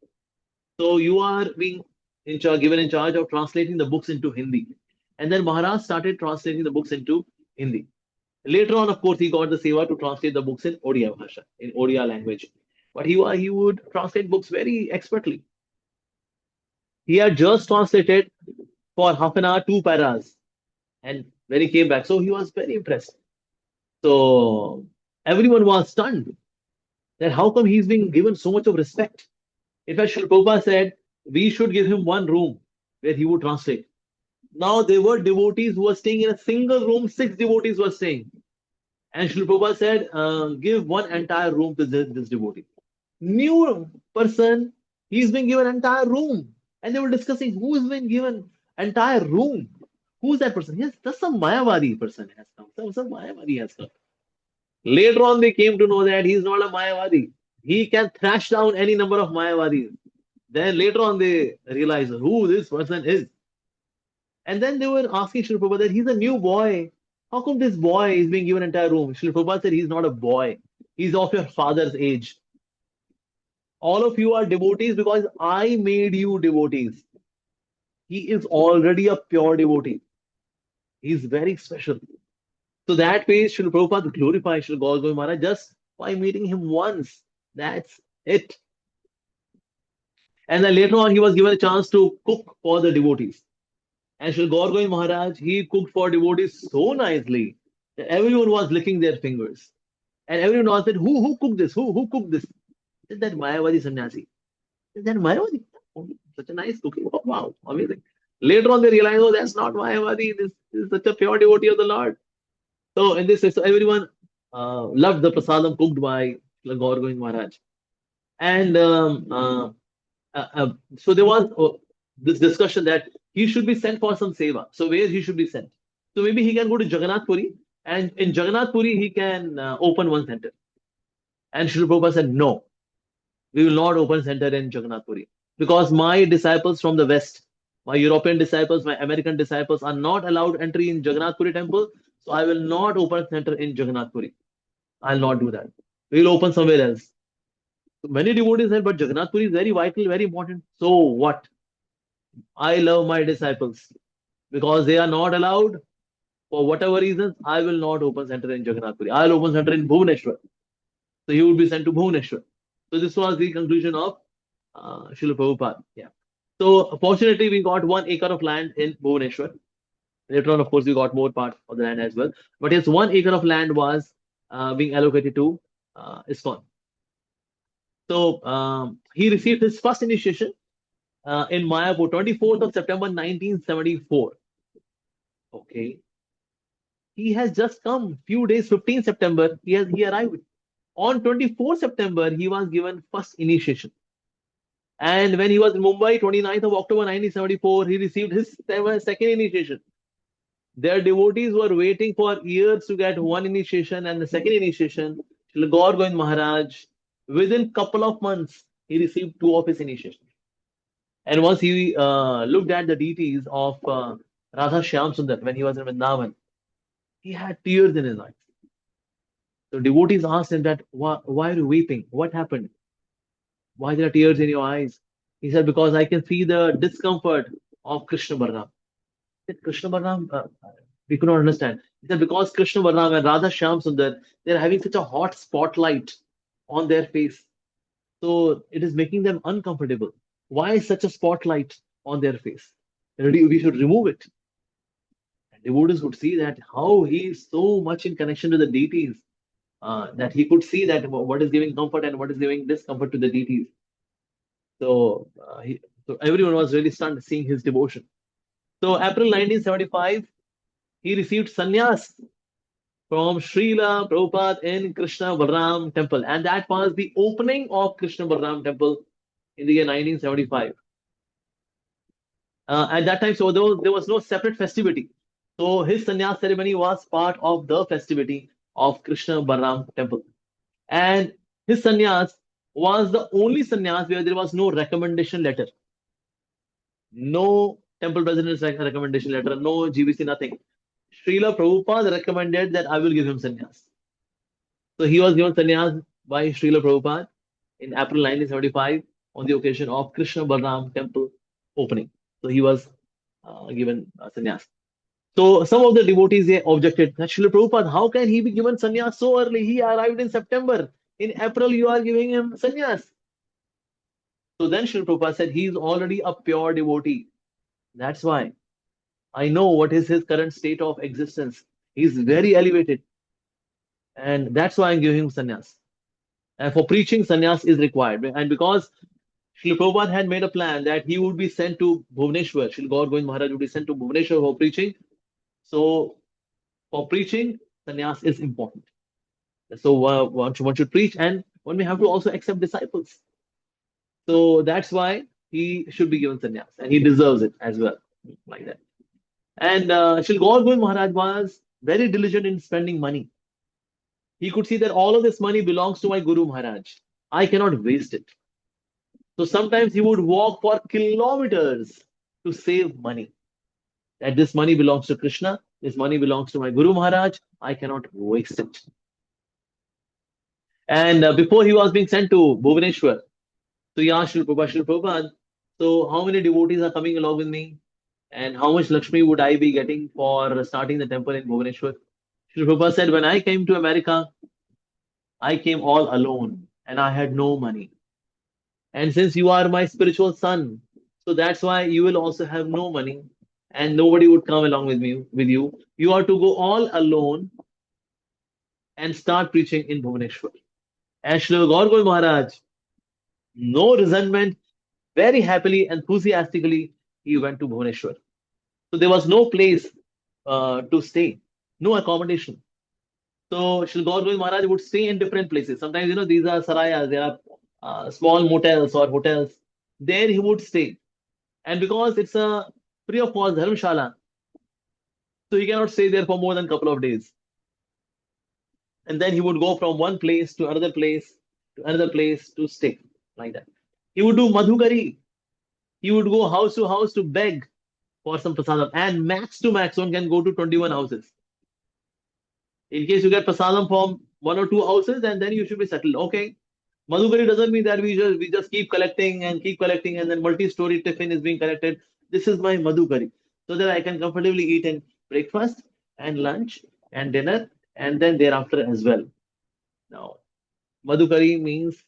So you are being given in charge of translating the books into Hindi. And then Maharaj started translating the books into Hindi. Later on, of course, he got the seva to translate the books in Odia Bhasha, in Odia language. But he would translate books very expertly. He had just translated for half an hour, 2 paras. And when he came back, so he was very impressed. So everyone was stunned that how come he's being given so much of respect. In fact, Srila Prabhupada said we should give him one room where he would translate. Now there were devotees who were staying in a single room, 6 devotees were staying. And Srila Prabhupada said, give one entire room to this devotee. New person, he's been given entire room. And they were discussing who's been given entire room. Who's that person? Yes, that's some Mayavadi person has come. Some Mayavadi has come. Later on, they came to know that he's not a Mayavadi. He can thrash down any number of Mayavadis. Then later on, they realized who this person is. And then they were asking Srila Prabhupada that he's a new boy. How come this boy is being given entire room? Srila Prabhupada said he's not a boy. He's of your father's age. All of you are devotees because I made you devotees. He is already a pure devotee. He's very special. So that way, Srila Prabhupada glorified Srila Gaur Govinda Maharaj just by meeting him once. That's it. And then later on, he was given a chance to cook for the devotees. And Srila Gaur Govinda Maharaj, he cooked for devotees so nicely that everyone was licking their fingers. And everyone was said, who cooked this? Who cooked this? Said that Mayavadi sannyasi. Said that Mayavadi. Oh, such a nice cooking. Oh, wow, amazing. Later on, they realized, oh, that's not Mayavadi. This is such a pure devotee of the Lord. So in this, so everyone loved the prasadam cooked by Gaur Govind Maharaj. And so there was this discussion that he should be sent for some seva. So where he should be sent? So maybe he can go to Jagannath Puri, and in Jagannath Puri he can open one center. And Srila Prabhupada said, no, we will not open center in Jagannath Puri because my disciples from the West, my European disciples, my American disciples are not allowed entry in Jagannath Puri temple. So I will not open center in Jagannath Puri. I'll not do that. We'll open somewhere else. So many devotees said, but Jagannath Puri is very vital, very important. So what? I love my disciples because they are not allowed for whatever reasons. I will not open center in Jagannath Puri. I'll open center in Bhubaneswar. So he would be sent to Bhubaneswar. So this was the conclusion of Srila Prabhupada. Yeah. So fortunately, we got 1 acre of land in Bhubaneswar. Later on, of course, we got more part of the land as well. But yes, 1 acre of land was being allocated to ISKCON. So he received his first initiation in Mayapur, 24th of September 1974. Okay. He has just come few days, 15th September, he arrived. On 24th September, he was given first initiation. And when he was in Mumbai, 29th of October 1974, he received his second initiation. Their devotees were waiting for years to get one initiation and the second initiation. Srila Gaur Govind Maharaj, within couple of months, he received two of his initiations. And once he looked at the deities of Radha Shyam Sundar when he was in Vrindavan, he had tears in his eyes. So devotees asked him that, why are you weeping? What happened? Why there are tears in your eyes? He said, because I can see the discomfort of Krishna Balaram. Krishna Balaram, we could not understand. He said, because Krishna Balaram and Radha Shyam Sundar, they're having such a hot spotlight on their face. So it is making them uncomfortable. Why such a spotlight on their face? We should remove it. And devotees would see that how he is so much in connection to the deities, that he could see that what is giving comfort and what is giving discomfort to the deities. So, so everyone was really stunned seeing his devotion. So April 1975, he received sannyas from Srila Prabhupada in Krishna Balaram temple. And that was the opening of Krishna Balaram temple in the year 1975. At that time, so there was no separate festivity. So his sannyas ceremony was part of the festivity of Krishna Balaram temple. And his sannyas was the only sannyas where there was no recommendation letter. No temple president's recommendation letter, no GBC, nothing. Srila Prabhupada recommended that I will give him sannyas. So he was given sannyas by Srila Prabhupada in April 1975 on the occasion of Krishna Balaram temple opening. So he was given sannyas. So some of the devotees they objected that Srila Prabhupada, how can he be given sannyas so early? He arrived in September. In April, you are giving him sannyas. So then Srila Prabhupada said, he is already a pure devotee. That's why I know what is his current state of existence. He is very elevated. And that's why I'm giving him sannyas. And for preaching, sannyas is required. And because Srila Prabhupada had made a plan that he would be sent to Bhubaneswar, Srila Gaur Govind Maharaj would be sent to Bhubaneswar for preaching. So for preaching, sannyas is important. So one should preach and one may have to also accept disciples. So that's why he should be given sannyas and he deserves it as well, like that. And Srila Gaur Govind Maharaj was very diligent in spending money. He could see that all of this money belongs to my Guru Maharaj. I cannot waste it. So sometimes he would walk for kilometers to save money. That this money belongs to Krishna, this money belongs to my Guru Maharaj, I cannot waste it. And before he was being sent to Bhubaneswar, so he asked Srila Prabhupada, so how many devotees are coming along with me? And how much Lakshmi would I be getting for starting the temple in Bhubaneswar? Srila Prabhupada said, when I came to America, I came all alone and I had no money. And since you are my spiritual son, so that's why you will also have no money and nobody would come along with me with you. You are to go all alone and start preaching in Bhubaneswar. And Srila Gaur Govinda Maharaj, no resentment, very happily, enthusiastically, he went to Bhubaneswar. So there was no place to stay, no accommodation. So Srila Gaur Govinda Maharaj would stay in different places. Sometimes, these are sarayas, they are small motels or hotels. There he would stay. And because it's a free of cost dharmshala, so he cannot stay there for more than a couple of days. And then he would go from one place to another place to another place to stay like that. He would do madhukari. He would go house to house to beg for some prasadam. And max to max, one can go to 21 houses. In case you get prasadam from one or two houses, and then you should be settled. Okay. Madhukari doesn't mean that we just keep collecting, and then multi-story tiffin is being collected. This is my madhukari, so that I can comfortably eat in breakfast and lunch and dinner, and then thereafter as well. Now, madhukari means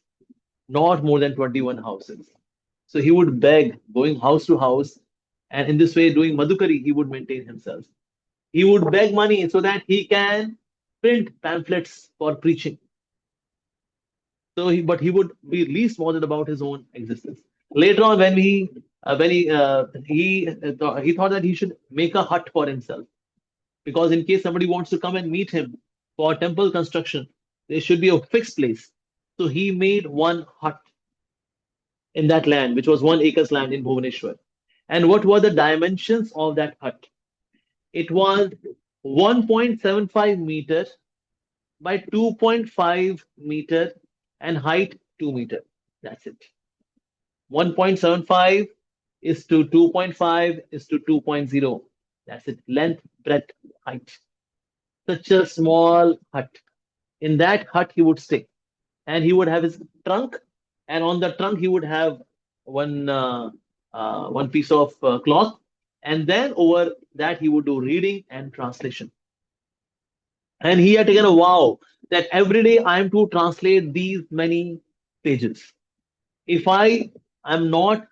not more than 21 houses. So he would beg, going house to house, and in this way, doing madhukari, he would maintain himself. He would beg money so that he can print pamphlets for preaching. But he would be least bothered about his own existence. Later on, he thought that he should make a hut for himself, because in case somebody wants to come and meet him for temple construction, there should be a fixed place. So he made one hut in that land, which was 1 acre land in Bhubaneswar. And what were the dimensions of that hut? It was 1.75 meter by 2.5 meter and height 2 meter. That's it. 1.75 is to 2.5 is to 2.0. That's it. Length, breadth, height. Such a small hut. In that hut, he would stay. And he would have his trunk. And on the trunk, he would have one piece of cloth. And then over that, he would do reading and translation. And he had taken a vow that every day I am to translate these many pages. If I have not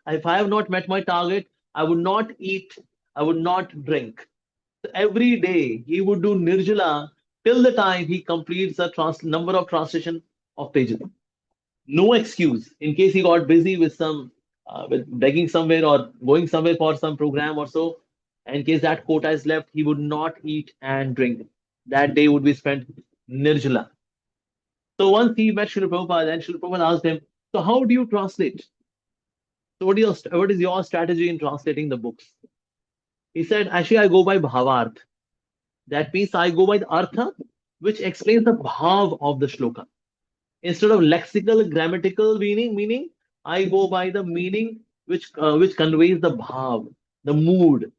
met my target, I would not eat, I would not drink. So every day he would do nirjala till the time he completes the number of translation of pages. No excuse in case he got busy with with begging somewhere or going somewhere for some program or so. In case that quota is left, he would not eat and drink. That day would be spent nirjala. So once he met Srila Prabhupada, and Srila Prabhupada asked him, "So how do you translate? So what is your strategy in translating the books?" He said, "Actually, I go by bhavarth. That means I go by the artha, which explains the bhav of the shloka. Instead of lexical, grammatical meaning, I go by the meaning which conveys the bhav, the mood.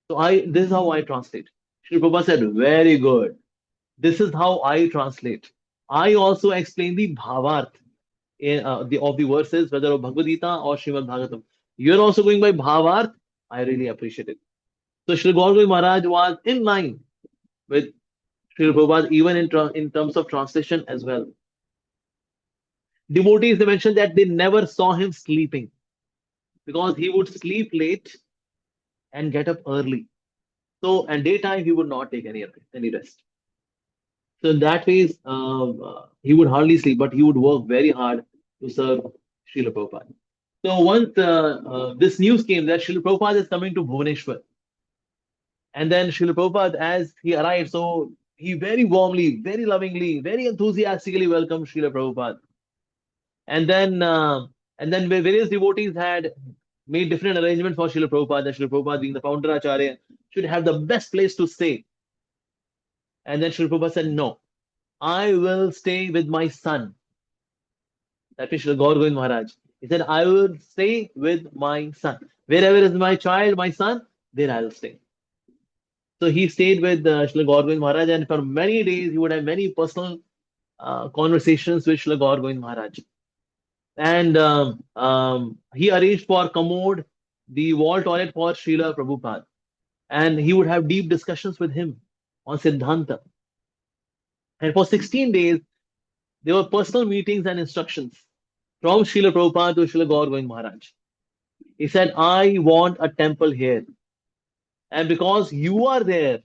So this is how I translate." Sri Prabhupada said, "Very good. This is how I translate. I also explain the bhavarth of the verses, whether of Bhagavad Gita or Srimad Bhagavatam. You're also going by bhavarth. I really appreciate it." So Sri Gaur Govinda Maharaj was in line with Sri Prabhupada even in terms of translation as well. Devotees, they mentioned that they never saw him sleeping because he would sleep late and get up early. So, and daytime, he would not take any rest. So, in that phase, he would hardly sleep, but he would work very hard to serve Srila Prabhupada. So, once this news came that Srila Prabhupada is coming to Bhubaneswar, and then Srila Prabhupada, as he arrived, so he very warmly, very lovingly, very enthusiastically welcomed Srila Prabhupada. And then various devotees had made different arrangements for Srila Prabhupada. That Srila Prabhupada, being the founder Acharya, should have the best place to stay. And then Srila Prabhupada said, "No, I will stay with my son." That means Srila Gaur Govinda Maharaj. He said, "I will stay with my son. Wherever is my child, my son, there I will stay." So he stayed with Srila Gaur Govinda Maharaj, and for many days he would have many personal conversations with Srila Gaur Govinda Maharaj. And he arranged for commode the wall toilet for Srila Prabhupada. And he would have deep discussions with him on Siddhanta. And for 16 days, there were personal meetings and instructions from Srila Prabhupada to Srila Gaur Govind Maharaj. He said, I want a temple here. And because you are there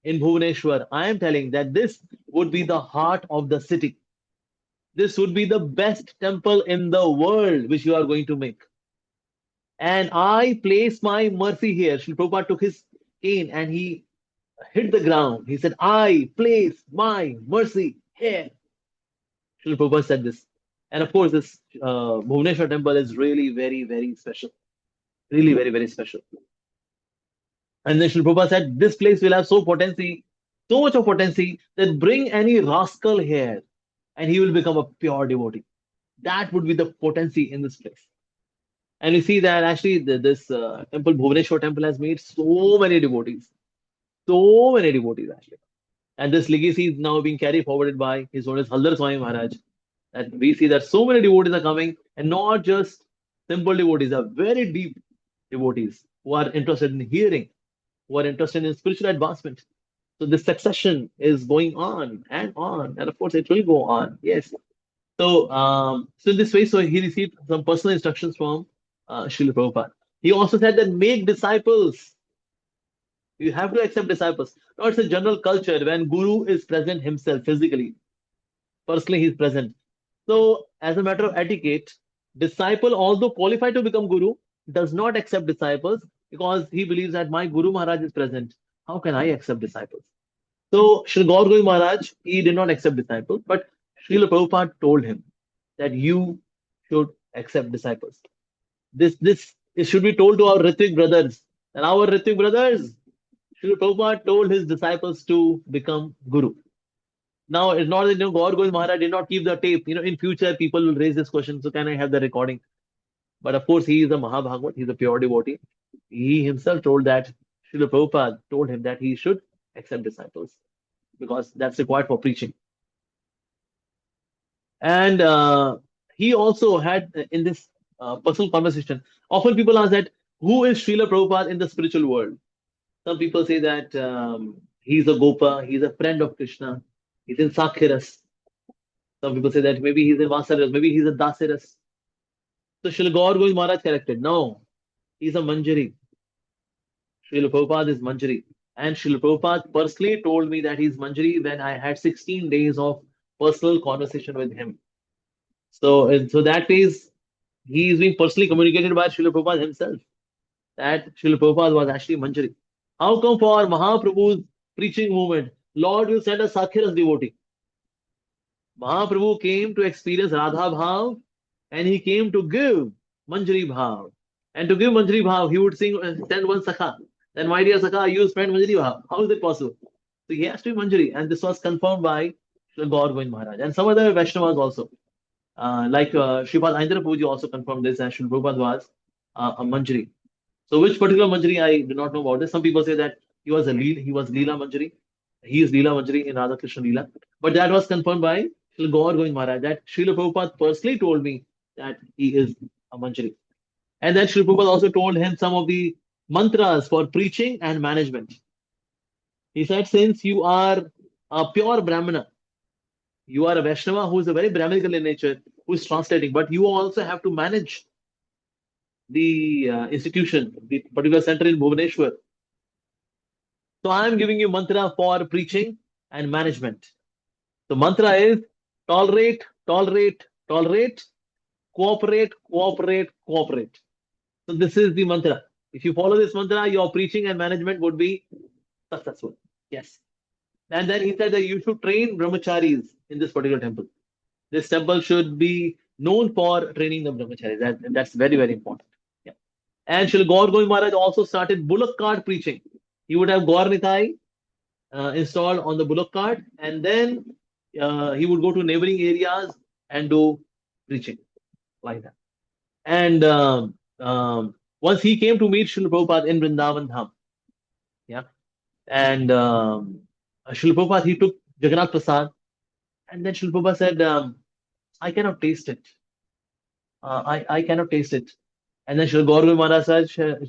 in Bhubaneswar, I am telling that this would be the heart of the city. This would be the best temple in the world which you are going to make. And I place my mercy here. Srila Prabhupada took his cane and he hit the ground. He said, I place my mercy here. Srila Prabhupada said this. And of course, this Bhubaneswar temple is really very, very special. Really very, very special. And then Srila Prabhupada said, this place will have so much of potency that bring any rascal here and he will become a pure devotee. That would be the potency in this place. And we see that actually this temple, Bhubaneswar temple, has made so many devotees. So many devotees actually. And this legacy is now being carried forwarded by His Holiness Govinda Swami Maharaj. That we see that so many devotees are coming, and not just simple devotees, are very deep devotees who are interested in hearing, who are interested in spiritual advancement. So this succession is going on, and of course it will go on. Yes. So in this way, so he received some personal instructions from Srila Prabhupada. He also said that make disciples. You have to accept disciples. Now it's a general culture when Guru is present himself physically. Personally, he's present. So, as a matter of etiquette, disciple, although qualified to become Guru, does not accept disciples because he believes that my Guru Maharaj is present. How can I accept disciples? So, Sri Gaur Govinda Maharaj, he did not accept disciples, but Srila Prabhupada told him that you should accept disciples. This should be told to our Ritvik brothers. And our Ritvik brothers, Srila Prabhupada told his disciples to become Guru. Now, it's not that Gaur Govinda Maharaj did not keep the tape. In future, people will raise this question. So, can I have the recording? But of course, he is a Mahabhagavat. He's a pure devotee. He himself told that Srila Prabhupada told him that he should accept disciples because that's required for preaching. And he also had in this personal conversation, often people ask that who is Srila Prabhupada in the spiritual world? Some people say that he's a Gopa, he's a friend of Krishna, he's in Sakhiras. Some people say that maybe he's in Vasaras, maybe he's a Dasiras. So Srila Gaur Govinda Maharaj corrected. No, he's a Manjari. Srila Prabhupada is Manjari. And Srila Prabhupada personally told me that he's Manjari when I had 16 days of personal conversation with him. So that is, he is being personally communicated by Srila Prabhupada himself. That Srila Prabhupada was actually Manjari. How come for Mahaprabhu's preaching movement, Lord will send a Sakhiras devotee? Mahaprabhu came to experience Radha Bhav and he came to give Manjari Bhav. And to give Manjari Bhav, he would send one Sakha. Then, my dear Sakha, you spread Manjari Bhav. How is it possible? So he has to be Manjari. And this was confirmed by Srila Gaur Govinda Maharaj. And some other Vaishnavas also. Like Sripad Aindra Puji also confirmed this, and Srila Prabhupada was a Manjari. So which particular Manjari, I do not know about this. Some people say that he was Lila Manjari. He is Lila Manjari in Radha Krishna Lila. But that was confirmed by Srila Gaur Govinda Maharaj, that Srila Prabhupada personally told me that he is a Manjari. And then Srila Prabhupada also told him some of the mantras for preaching and management. He said, since you are a pure Brahmana, you are a Vaishnava who is a very Brahminical in nature, who is translating, but you also have to manage the institution, the particular center in Bhubaneswar. So I am giving you mantra for preaching and management. The mantra is tolerate, tolerate, tolerate, cooperate, cooperate, cooperate. So this is the mantra. If you follow this mantra, your preaching and management would be successful. Yes. And then he said that you should train brahmacharis in this particular temple. This temple should be known for training the brahmacharis. That's very, very important. Yeah. And Srila Gaur Govinda Maharaj also started bullock cart preaching. He would have Gaur Nitai installed on the bullock cart, and then he would go to neighboring areas and do preaching like that. And once he came to meet Srila Prabhupada in Vrindavan Dham, yeah, and Srila Prabhupada, he took Jagannath Prasad, and then Srila Prabhupada said, I cannot taste it. I cannot taste it. And then Srila Gaur Govinda Maharaj said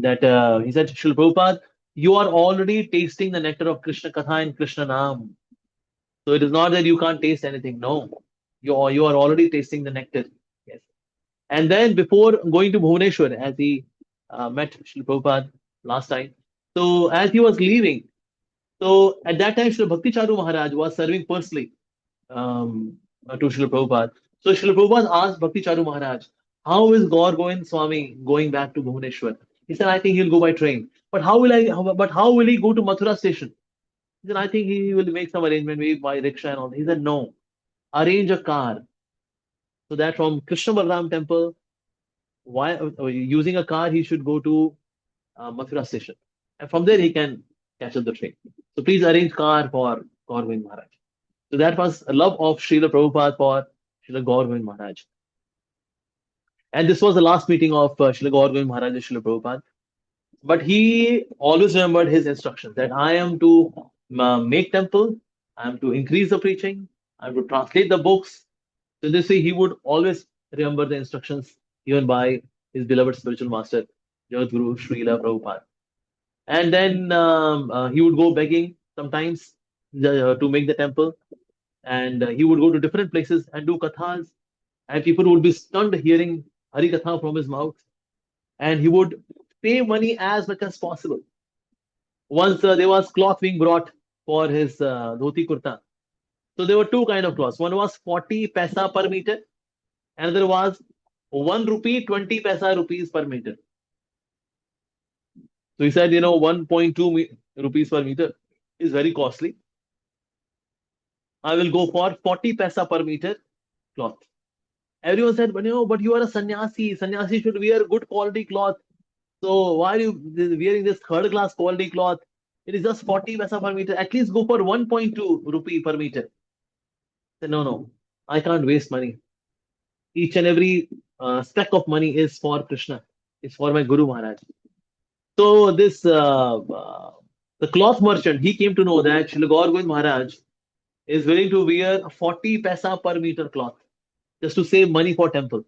that he said, Srila Prabhupada, you are already tasting the nectar of Krishna Katha and Krishna Nam. So it is not that you can't taste anything. No, you are already tasting the nectar. Yes. And then before going to Bhubaneswar, as he met Srila Prabhupada last time, so as he was leaving, so at that time Srila Bhakti Charu Maharaj was serving personally to Srila Prabhupada. So Srila Prabhupada asked Bhakti Charu Maharaj, how is Gaur Govind Swami going back to Bhubaneswar? He said, I think he'll go by train. But how will he go to Mathura station? He said, I think he will make some arrangement, maybe by rickshaw and all. He said, no, arrange a car. So that from Krishna Balaram temple, why using a car, he should go to Mathura station. And from there, he can catch up the train. So please arrange car for Gaur Govind Maharaj. So that was a love of Srila Prabhupada for Srila Gaur Govind Maharaj. And this was the last meeting of Srila Gaur Govind Maharaj and Srila Prabhupada. But he always remembered his instructions that I am to make temple, I am to increase the preaching, I am to translate the books. So this way, he would always remember the instructions given by his beloved spiritual master, Jagat Guru Srila Prabhupada. And then he would go begging sometimes to make the temple, and he would go to different places and do kathas, and people would be stunned hearing Hari Katha from his mouth, and he would pay money as much as possible. Once there was cloth being brought for his dhoti kurta. So there were two kind of cloths. One was 40 paisa per meter, another was 1 rupee 20 paisa rupees per meter. So he said, 1.2 rupees per meter is very costly. I will go for 40 paisa per meter cloth. Everyone said, but you are a sannyasi. Sannyasi should wear good quality cloth. So why are you wearing this third class quality cloth? It is just 40 paisa per meter. At least go for 1.2 rupee per meter. Said, no, I can't waste money. Each and every speck of money is for Krishna. It's for my Guru Maharaj. So this the cloth merchant, he came to know that Srila Gaur Govind Maharaj is willing to wear 40 paisa per meter cloth just to save money for temple.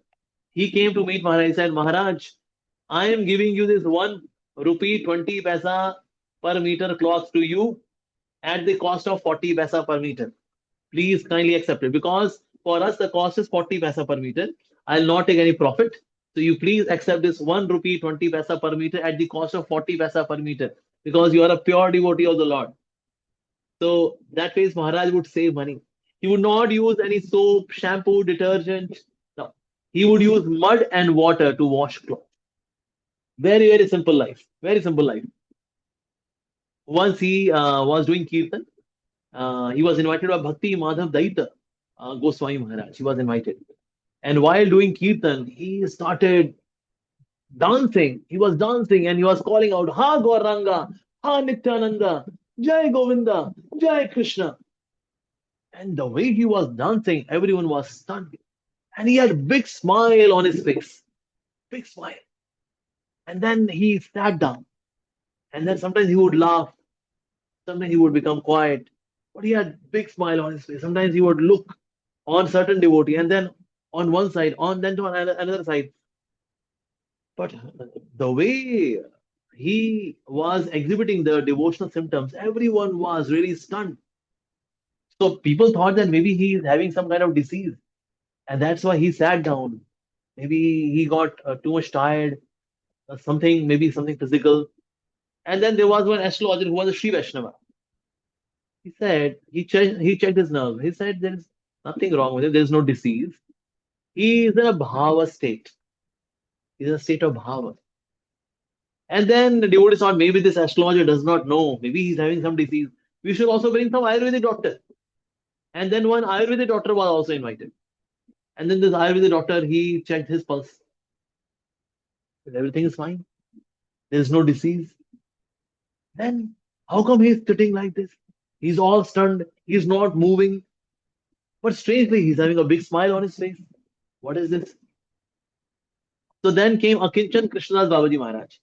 He came to meet Maharaj. He said, Maharaj, I am giving you this 1 rupee 20 paisa per meter cloth to you at the cost of 40 paisa per meter. Please kindly accept it because for us the cost is 40 paisa per meter. I'll not take any profit. So you please accept this 1 rupee 20 paisa per meter at the cost of 40 paisa per meter because you are a pure devotee of the Lord. So that way Maharaj would save money. He would not use any soap, shampoo, detergent. No. He would use mud and water to wash clothes. Very, very simple life. Very simple life. Once he was doing kirtan, he was invited by Bhakti Madhav Daita Goswami Maharaj. He was invited. And while doing kirtan, he started dancing. He was dancing and he was calling out, Ha Gauranga, Ha Nityananda, Jai Govinda, Jai Krishna. And the way he was dancing, everyone was stunned. And he had a big smile on his face. Big smile. And then he sat down. And then sometimes he would laugh. Sometimes he would become quiet. But he had big smile on his face. Sometimes he would look on certain devotee and then on one side, then to another side. But the way he was exhibiting the devotional symptoms, everyone was really stunned. So people thought that maybe he is having some kind of disease, and that's why he sat down. Maybe he got too much tired, maybe something physical. And then there was one astrologer who was a Sri Vaishnava. He said he checked his nerve. He said there is nothing wrong with him. There is no disease. He is in a bhava state. He's in a state of bhava. And then the devotee thought maybe this astrologer does not know. Maybe he's having some disease. We should also bring some Ayurvedic doctor. And then one Ayurvedic doctor was also invited. And then this Ayurvedic doctor, he checked his pulse. Everything is fine. There is no disease. Then how come he's sitting like this? He's all stunned. He's not moving. But strangely, he's having a big smile on his face. What is this? So then came Akinchan Krishnadas Babaji Maharaj,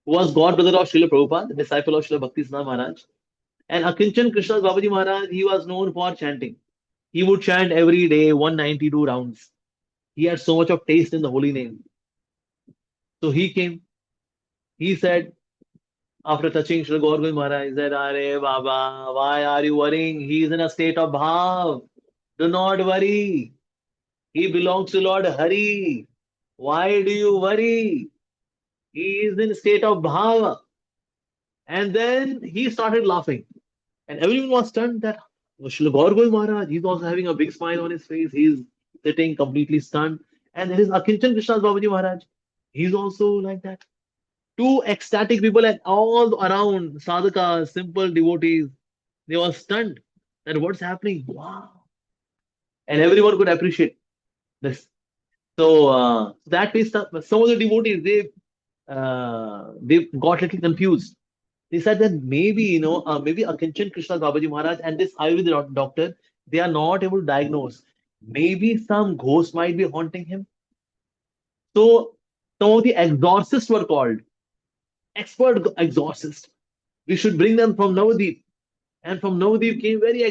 who was godbrother of Srila Prabhupada, the disciple of Srila Bhaktisiddhanta Maharaj. And Akinchan Krishnadas Babaji Maharaj, he was known for chanting. He would chant every day 192 rounds. He had so much of taste in the holy name. So he came. He said, After touching Srila Gour Govinda Maharaj, he said, Are Baba, why are you worrying? He is in a state of bhav. Do not worry. He belongs to Lord Hari. Why do you worry? He is in a state of bhava. And then he started laughing. And everyone was stunned that Srila Gaur Govind Maharaj, he's also having a big smile on his face. He's sitting completely stunned. And there is Akinchan Krishnadas Babaji Maharaj. He's also like that. Two ecstatic people and all around sadhakas, simple devotees. They were stunned that what's happening. Wow. And everyone could appreciate this. So that way, some of the devotees they got a little confused. They said that maybe maybe Akinchan Krishna Babaji Maharaj and this Ayurveda doctor, they are not able to diagnose. Maybe some ghost might be haunting him. So some of the exorcists were called, expert exorcists. We should bring them from Navadip. And from Navadip came very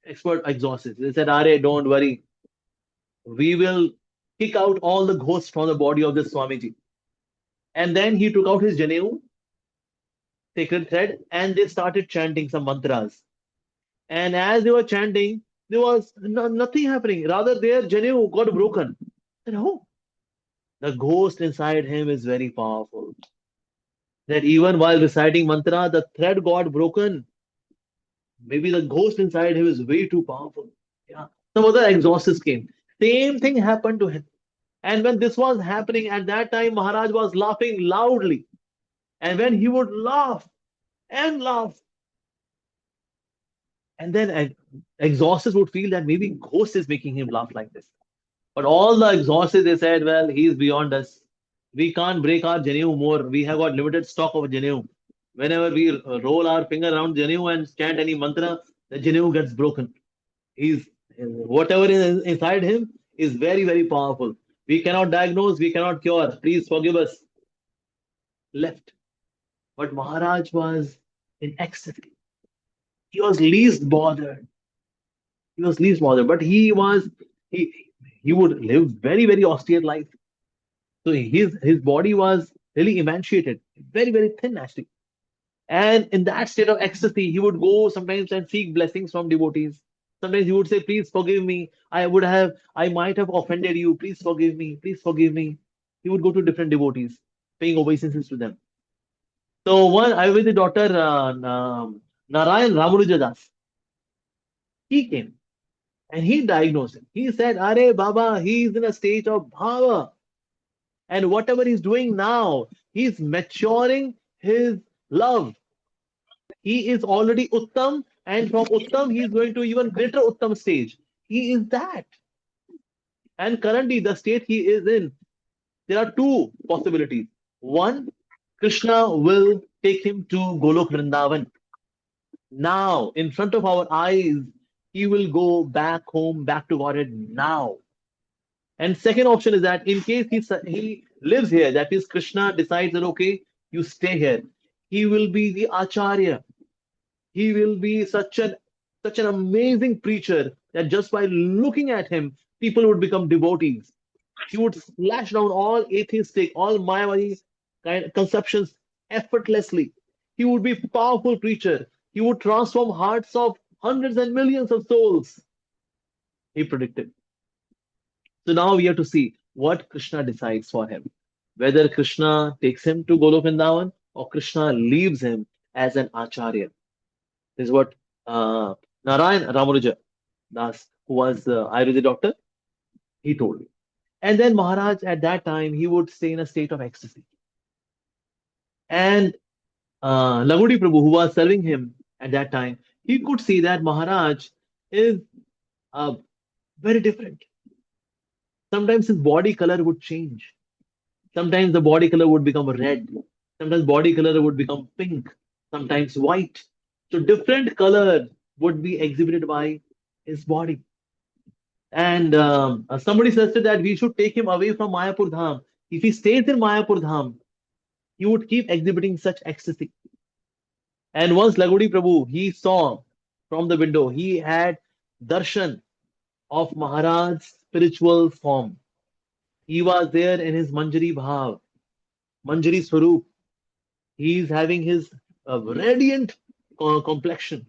expert exorcists. They said, Are, don't worry. We will kick out all the ghosts from the body of this Swamiji. And then he took out his Janeu, sacred thread, and they started chanting some mantras. And as they were chanting, there was nothing happening. Rather, their Janeu got broken. And oh, the ghost inside him is very powerful. That even while reciting mantra, the thread got broken. Maybe the ghost inside him is way too powerful. Yeah. Some other exorcists came. Same thing happened to him. And when this was happening, at that time, Maharaj was laughing loudly. And when he would laugh and laugh, and then exorcists would feel that maybe ghost is making him laugh like this. But all the exorcists, they said, well, he's beyond us. We can't break our Janeu more. We have got limited stock of Janeu. Whenever we roll our finger around Janeu and chant any mantra, the Janeu gets broken. He's whatever is inside him is very, very powerful. We cannot diagnose, we cannot cure. Please forgive us. Left. But Maharaj was in ecstasy. He was least bothered. He was least bothered, but he would live very, very austere life. So his body was really emaciated, very, very thin actually. And in that state of ecstasy, he would go sometimes and seek blessings from devotees. Sometimes he would say, Please forgive me. I might have offended you. Please forgive me. Please forgive me. He would go to different devotees, paying obeisances to them. So one Ayurvedic doctor, Narayan Ramanuja Das, he came and he diagnosed him. He said, Are Baba, he is in a state of bhava. And whatever he's doing now, he's maturing his love. He is already Uttam, and from Uttam, he is going to even greater Uttam stage. He is that. And currently, the state he is in, there are two possibilities. One, Krishna will take him to Golok Vrindavan. Now, in front of our eyes, he will go back home, back to Godhead now. And second option is that in case he lives here, that is Krishna decides that okay, you stay here. He will be the Acharya. He will be such an amazing preacher that just by looking at him, people would become devotees. He would slash down all atheistic, all Mayavadi kind of conceptions effortlessly. He would be a powerful preacher. He would transform hearts of hundreds and millions of souls. He predicted. So now we have to see what Krishna decides for him. Whether Krishna takes him to Golok Vrindavan or Krishna leaves him as an Acharya. This is what Narayan Ramanuja Das, who was the Ayurvedic doctor, he told me. And then Maharaj at that time, he would stay in a state of ecstasy. And Lagudi Prabhu, who was serving him at that time, he could see that Maharaj is very different. Sometimes his body color would change. Sometimes the body color would become red. Sometimes body color would become pink. Sometimes white. So different color would be exhibited by his body. And somebody suggested that we should take him away from Mayapur Dham. If he stays in Mayapur Dham, he would keep exhibiting such ecstasy. And once Lagudi Prabhu, he saw from the window, he had darshan of Maharaj's spiritual form. He was there in his Manjari Bhav, Manjari Swarup. He is having his a radiant complexion,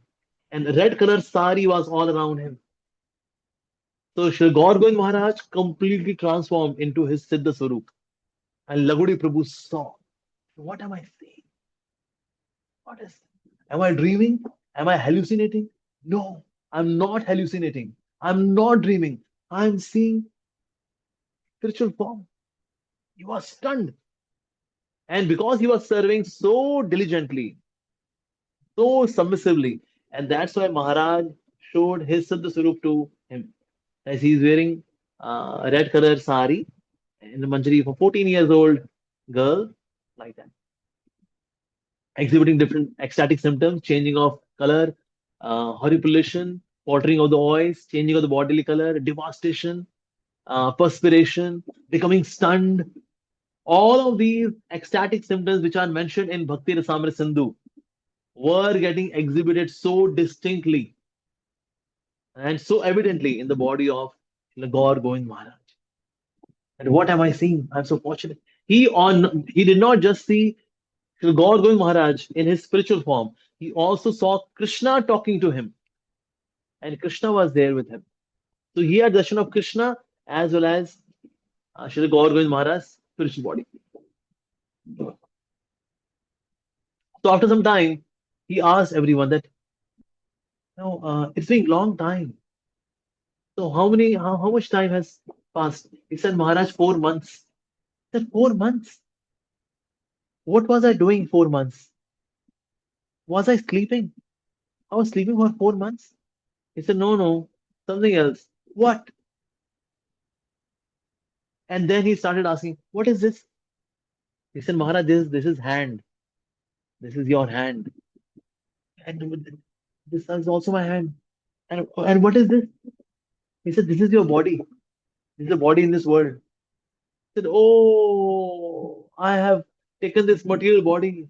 and red color sari was all around him. So Shri Gaur Govind Maharaj completely transformed into his Siddha Swarup. And Lagudi Prabhu saw, what am I seeing? What is? Am I dreaming? Am I hallucinating? No, I'm not hallucinating. I'm not dreaming. I'm seeing spiritual form. He was stunned. And because he was serving so diligently, so submissively, and that's why Maharaj showed his Siddha Swarup to him. As he's wearing a red color sari in the Manjari for 14 years old girl, like that, exhibiting different ecstatic symptoms, changing of color, horripilation, watering of the eyes, changing of the bodily color, devastation, perspiration, becoming stunned. All of these ecstatic symptoms, which are mentioned in Bhakti Rasamrita Sindhu, were getting exhibited so distinctly and so evidently in the body of Gaur Govind Maharaj. And what am I seeing? I'm so fortunate. He did not just see Gaur Govind Maharaj in his spiritual form. He also saw Krishna talking to him, and Krishna was there with him. So he had darshan of Krishna as well as Shri Gaur Govind Maharaj's spiritual body. So after some time, he asked everyone that, no, it's been a long time. So how much time has passed? He said, Maharaj, 4 months. I said, 4 months? What was I doing 4 months? Was I sleeping? I was sleeping for 4 months. He said, no, no, something else. What? And then he started asking, what is this? He said, Maharaj, this is hand. This is your hand. And this is also my hand. And what is this? He said, this is your body. This is a body in this world. He said, oh, I have taken this material body.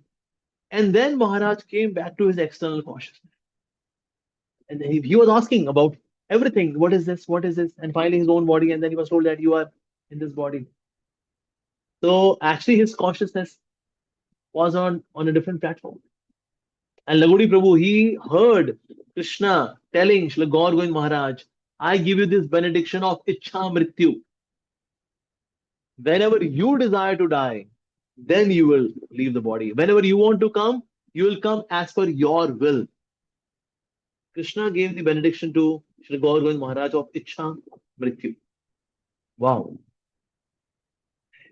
And then Maharaj came back to his external consciousness. And he was asking about everything. What is this? What is this? And finally his own body. And then he was told that you are in this body. So actually his consciousness was on a different platform. And Lagodi Prabhu, he heard Krishna telling Shri Gaur Govind Maharaj, I give you this benediction of Ichha Mrityu. Whenever you desire to die, then you will leave the body. Whenever you want to come, you will come as per your will. Krishna gave the benediction to Shri Gaur Govind Maharaj of Ichha Mrityu. Wow.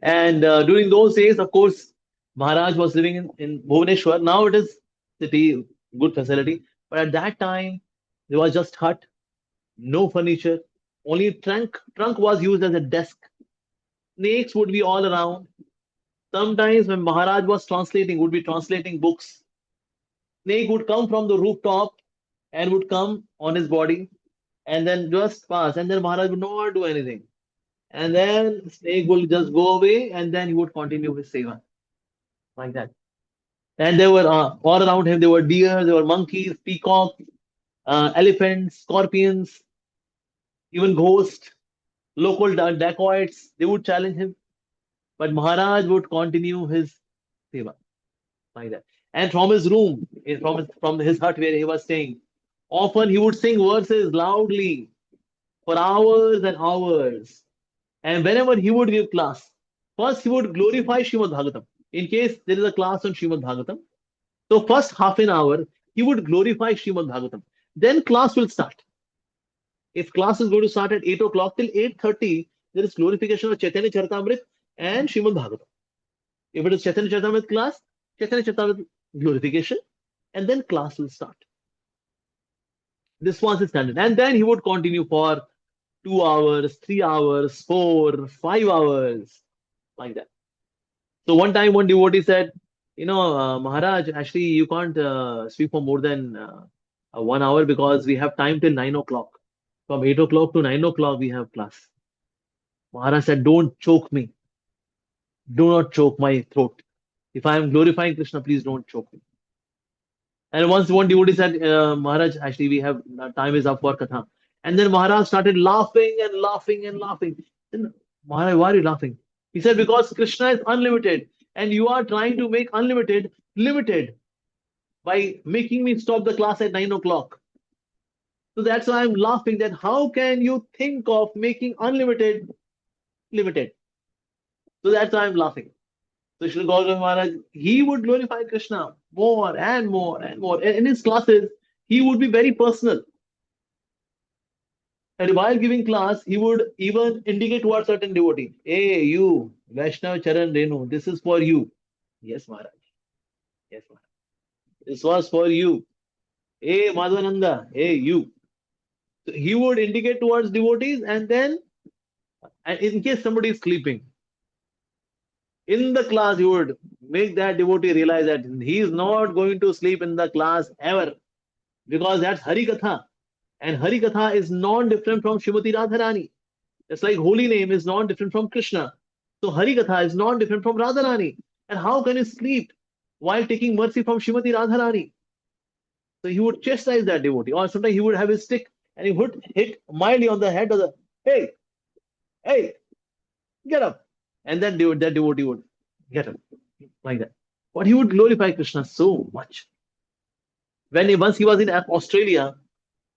And during those days, of course, Maharaj was living in Bhubaneswar. Now it is city, good facility. But at that time, there was just hut, no furniture, only trunk. Trunk was used as a desk. Snakes would be all around. Sometimes when Maharaj was translating, would be translating books. Snake would come from the rooftop and would come on his body and then just pass. And then Maharaj would not do anything. And then snake will just go away and then he would continue his seva like that. And there were all around him, there were deer, there were monkeys, peacocks, elephants, scorpions, even ghosts, local dacoits. They would challenge him. But Maharaj would continue his seva like that. And from his room, from his hut where he was staying, often he would sing verses loudly for hours and hours. And whenever he would give class, first he would glorify Srimad Bhagavatam. In case there is a class on Srimad Bhagavatam, so first half an hour he would glorify Srimad Bhagavatam. Then class will start. If class is going to start at 8 o'clock till 8:30, there is glorification of Chaitanya Charitamrita and Srimad Bhagavatam. If it is Chaitanya Charitamrita class, Chaitanya Charitamrita glorification, and then class will start. This was his standard. And then he would continue for 2 hours, 3 hours, 4, 5 hours, like that. So one time, one devotee said, Maharaj, actually, you can't speak for more than 1 hour because we have time till 9 o'clock. From 8 o'clock to 9 o'clock, we have class. Maharaj said, don't choke me. Do not choke my throat. If I am glorifying Krishna, please don't choke me. And once one devotee said, Maharaj, actually, we have time is up for Katha. And then Maharaj started laughing and laughing and laughing. Then, Maharaj, why are you laughing? He said, because Krishna is unlimited and you are trying to make unlimited limited. by making me stop the class at 9 o'clock. So that's why I'm laughing that how can you think of making unlimited limited? So that's why I'm laughing. So Sri Gaur Govinda Maharaj, he would glorify Krishna more and more and more. And in his classes, he would be very personal. And while giving class, he would even indicate towards certain devotee. Hey, you, Vaishnav Charan Renu, this is for you. Yes, Maharaj. Yes, Maharaj. This was for you. Hey, Madhavananda. Hey, you. So he would indicate towards devotees, and in case somebody is sleeping, in the class, he would make that devotee realize that he is not going to sleep in the class ever because that's Hari Katha. And Hari Katha is non-different from Shrimati Radharani. It's like holy name is non-different from Krishna. So Hari Katha is non-different from Radharani. And how can you sleep while taking mercy from Shrimati Radharani? So he would chastise that devotee, or sometimes he would have his stick and he would hit mildly on the head of the, hey, hey, get up. And then that devotee would get up like that. But he would glorify Krishna so much. Once he was in Australia,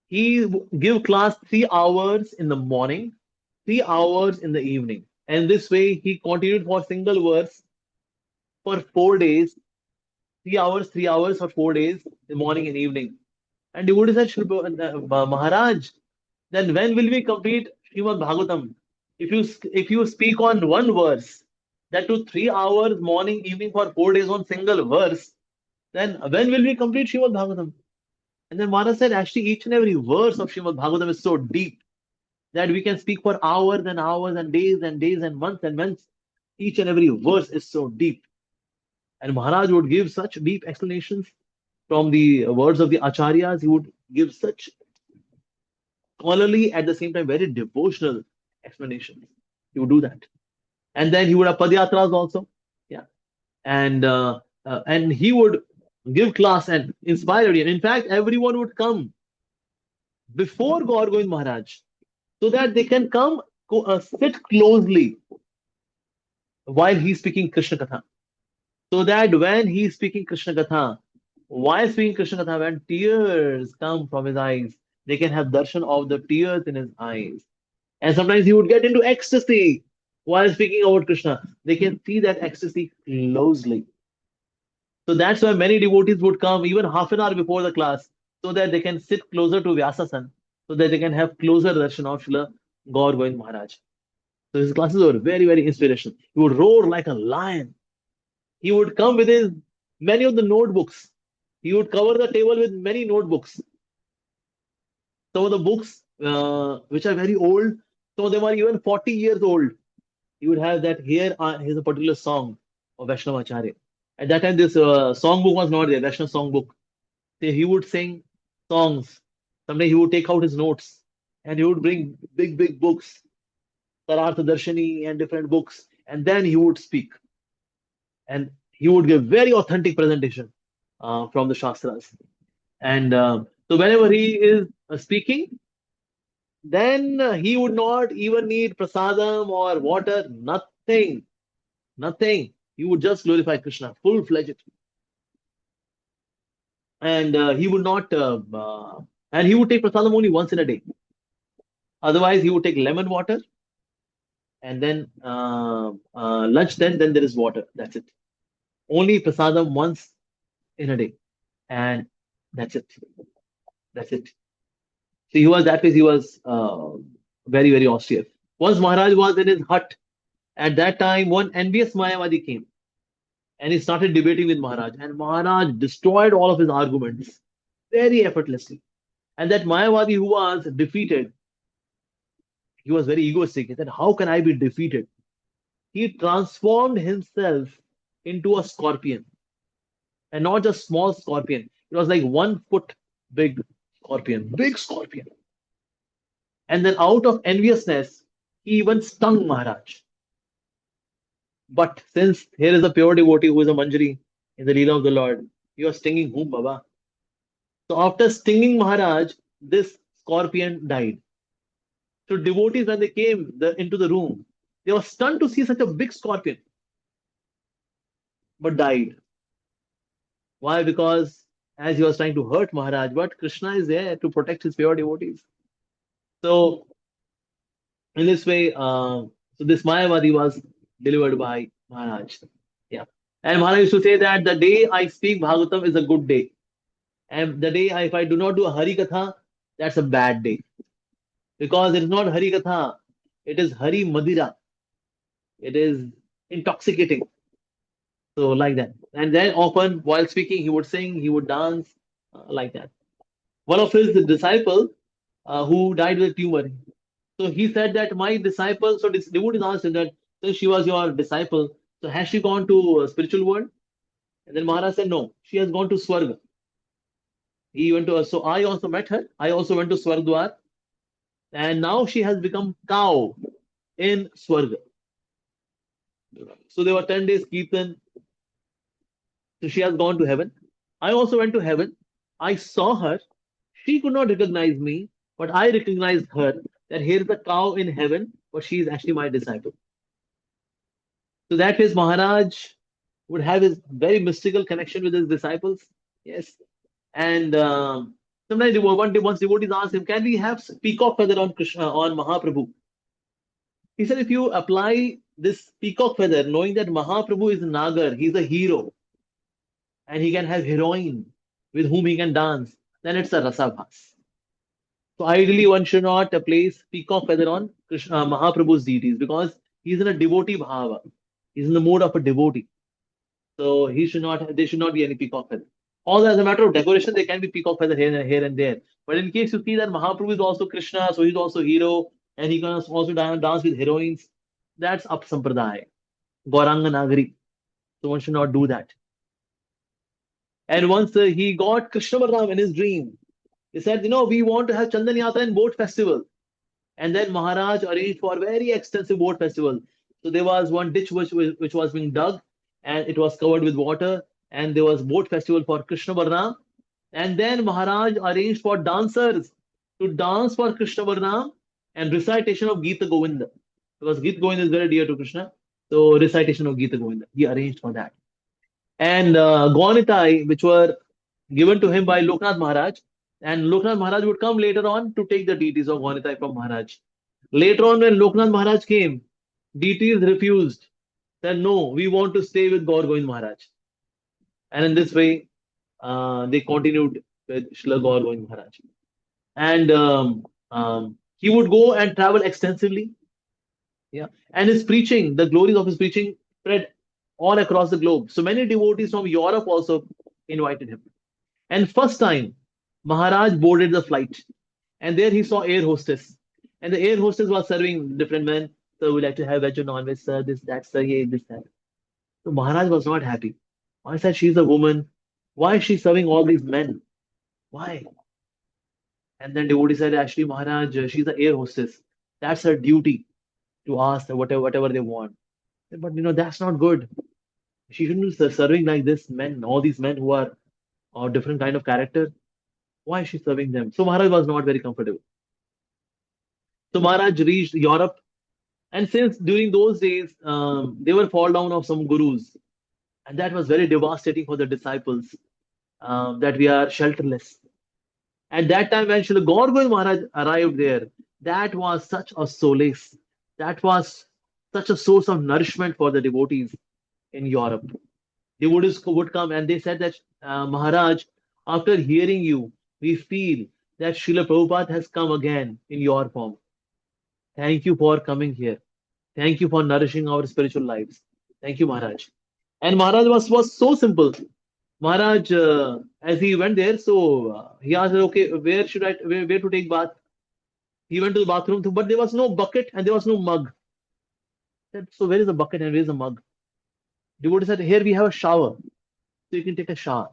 he give class 3 hours in the morning, 3 hours in the evening. And this way he continued for single verse for 4 days, 3 hours for 4 days, in morning and evening. And devotee said, Maharaj, then when will we complete Srimad Bhagavatam? If you speak on one verse, that to 3 hours morning, evening for 4 days on single verse, then when will we complete Srimad Bhagavatam? And then Maharaj said, actually, each and every verse of Srimad Bhagavatam is so deep that we can speak for hours and hours and days and months and months. Each and every verse is so deep. And Maharaj would give such deep explanations from the words of the Acharyas. He would give such scholarly, at the same time, very devotional explanations. He would do that. And then he would have Padyatras also. Yeah. And he would give class and inspire audience. In fact, everyone would come before Gaur Govind Maharaj so that they can come sit closely while he's speaking Krishna Katha. So that when he's speaking Krishna Katha, while speaking Krishna Katha, when tears come from his eyes, they can have darshan of the tears in his eyes. And sometimes he would get into ecstasy while speaking about Krishna. They can see that ecstasy closely. So that's why many devotees would come even half an hour before the class so that they can sit closer to Vyasasan, so that they can have closer darshan of Srila Gaur Govind Maharaj. So his classes were very, very inspirational. He would roar like a lion. He would come with his many of the notebooks. He would cover the table with many notebooks. Some of the books which are very old, some of them are even 40 years old. He would have that here's a particular song of Vaishnava Acharya. At that time, this song book was not there, Vaishnava song book. So he would sing songs. Someday he would take out his notes and he would bring big, big books, Sarartha Darshani and different books, and then he would speak. And he would give very authentic presentation from the Shastras. And so whenever he is speaking, then he would not even need prasadam or water, nothing, nothing. He would just glorify Krishna, full-fledged. And he would not, and he would take prasadam only once in a day. Otherwise, he would take lemon water, and then lunch. Then there is water. That's it. Only prasadam once in a day, and that's it. That's it. So he was that way. He was very, very austere. Once Maharaj was in his hut. At that time, one envious Mayavadi came and he started debating with Maharaj. And Maharaj destroyed all of his arguments very effortlessly. And that Mayavadi who was defeated, he was very egoistic. He said, how can I be defeated? He transformed himself into a scorpion. And not just small scorpion. It was like 1 foot big scorpion. Big scorpion. And then out of enviousness, he even stung Maharaj. But since here is a pure devotee who is a Manjari in the Lila of the Lord, you are stinging whom, Baba? So after stinging Maharaj, this scorpion died. So devotees, when they came into the room, they were stunned to see such a big scorpion, but died. Why? Because as he was trying to hurt Maharaj, but Krishna is there to protect his pure devotees. So in this way, so this Mayavadi was delivered by Maharaj. Yeah. And Maharaj used to say that the day I speak Bhagavatam is a good day. And the day if I do not do a Hari Katha, that's a bad day. Because it is not Hari Katha, it is Hari Madira. It is intoxicating. So like that. And then often while speaking, he would sing, he would dance, like that. One of his disciples who died with a tumor. So he said that my disciple, so this devotee asked him that since she was your disciple, so has she gone to spiritual world? And then Maharaj said, no, she has gone to Swarga. He went to, so I also met her. I also went to Swargdwar. And now she has become cow in Swarga. So there were 10 days Kirtan. So she has gone to heaven. I also went to heaven. I saw her. She could not recognize me, but I recognized her that here is a cow in heaven, but she is actually my disciple. So that is Maharaj would have his very mystical connection with his disciples. Yes. And sometimes once devotees asked him, can we have peacock feather on Krishna, on Mahaprabhu? He said, if you apply this peacock feather, knowing that Mahaprabhu is Nagar, he's a hero, and he can have heroine with whom he can dance, then it's a rasabhas. So ideally, one should not place peacock feather on Krishna, Mahaprabhu's deities because he's in a devotee bhava. He's in the mode of a devotee. So he should not. There should not be any peacock feather. Although as a matter of decoration, there can be peacock feather here and there. But in case you see that Mahaprabhu is also Krishna, so he's also hero, and he can also dance with heroines, that's up sampradaya, Gauranga Nagari. So one should not do that. And once he got Krishna Balaram in his dream, he said, we want to have Chandan Yatra and boat festival. And then Maharaj arranged for a very extensive boat festival. So there was one ditch which was being dug and it was covered with water. And there was boat festival for Krishna Balaram. And then Maharaj arranged for dancers to dance for Krishna Balaram and recitation of Gita Govinda. Because Gita Govinda is very dear to Krishna. So recitation of Gita Govinda. He arranged for that. And Gaunitai, which were given to him by Loknath Maharaj, and Loknath Maharaj would come later on to take the deities of Gaunitai from Maharaj. Later on, when Loknath Maharaj came, deities refused, said, no, we want to stay with Gour Govinda Maharaj. And in this way, they continued with Srila Gour Govinda Maharaj. And he would go and travel extensively. Yeah. And his preaching, the glories of his preaching spread all across the globe. So many devotees from Europe also invited him. And first time, Maharaj boarded the flight. And there he saw air hostess. And the air hostess was serving different men. So we like to have veg or non-veg, sir, this, that, sir, yeah, this, that. So Maharaj was not happy. I said, she's a woman. Why is she serving all these men? Why? And then devotee said, actually, Maharaj, she's the air hostess. That's her duty to ask whatever they want. But that's not good. She shouldn't be serving like this men, all these men who are of different kind of character. Why is she serving them? So Maharaj was not very comfortable. So Maharaj reached Europe, and since during those days they were fall down of some gurus, and that was very devastating for the disciples, that we are shelterless. At that time, when Srila Gaur Govinda Maharaj arrived there, that was such a solace. That was such a source of nourishment for the devotees in Europe. Devotees would come and they said that, Maharaj, after hearing you, we feel that Srila Prabhupada has come again in your form. Thank you for coming here. Thank you for nourishing our spiritual lives. Thank you, Maharaj. And Maharaj was so simple. Maharaj, as he went there, so he asked, okay, where to take bath? He went to the bathroom, but there was no bucket and there was no mug. He said, so where is the bucket and where is the mug? Devotee said, here we have a shower, so you can take a shower.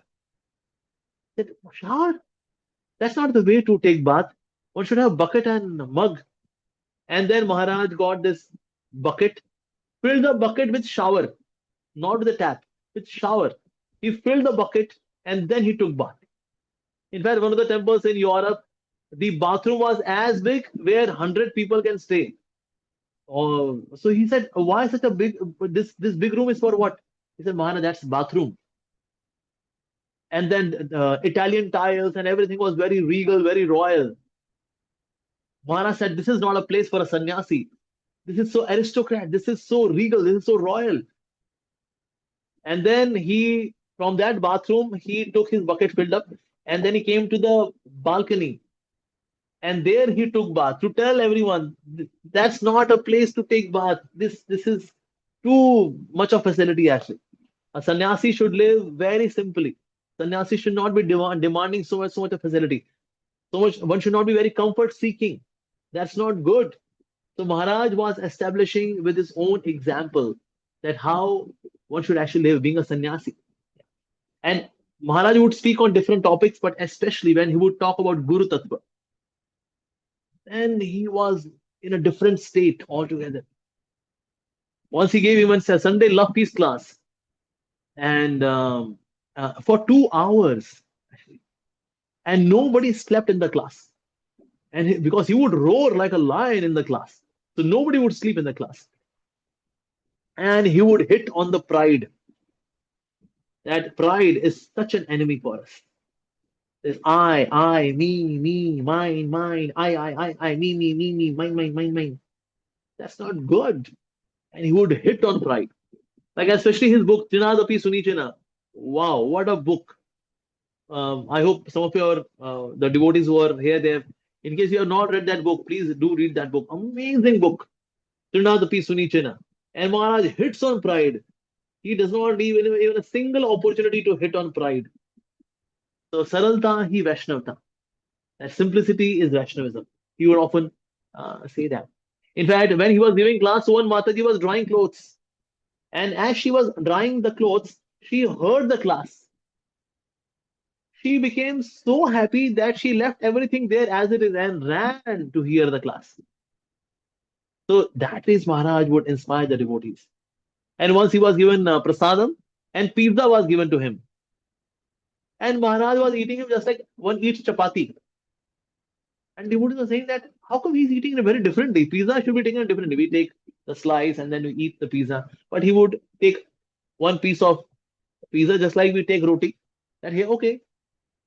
He said, shower? That's not the way to take bath. One should have bucket and mug. And then Maharaj got this bucket, filled the bucket with shower, not with the tap, with shower. He filled the bucket and then he took bath. In fact, one of the temples in Europe, the bathroom was as big where 100 people can stay. Oh, so he said, why such a big, this big room is for what? He said, Maharaj, that's bathroom. and then Italian tiles and everything was very regal, very royal. Maharaj said, "This is not a place for a sannyasi. This is so aristocrat. This is so regal. This is so royal." And then from that bathroom, he took his bucket filled up, and then he came to the balcony, and there he took bath to tell everyone that's not a place to take bath. This is too much of facility actually. A sannyasi should live very simply. Sannyasi should not be demanding so much of facility. So much one should not be very comfort seeking. That's not good. So Maharaj was establishing with his own example that how one should actually live being a sannyasi. And Maharaj would speak on different topics, but especially when he would talk about Guru Tattva, then he was in a different state altogether. Once he gave even a Sunday love peace class, and for 2 hours, actually, and nobody slept in the class. And because he would roar like a lion in the class, so nobody would sleep in the class. And he would hit on the pride. That pride is such an enemy for us. There's me, mine, I, me, mine. That's not good. And he would hit on pride. Like especially his book, Chinadapi Sunichina. Wow, what a book. I hope some of your the devotees who are here there, in case you have not read that book, please do read that book. Amazing book. Trinadapi Sunichina. And Maharaj hits on pride. He does not leave even a single opportunity to hit on pride. So Saralta hi Vaishnavta. That simplicity is Vaishnavism. He would often say that. In fact, when he was giving class, one Mataji was drying clothes. And as she was drying the clothes, she heard the class. She became so happy that she left everything there as it is and ran to hear the class. So that is Maharaj would inspire the devotees. And once he was given prasadam, and pizza was given to him. And Maharaj was eating him just like one eats chapati. And devotees were saying that how come he's eating it very differently? Pizza should be taken differently. We take the slice and then we eat the pizza. But he would take one piece of pizza just like we take roti. That here, okay,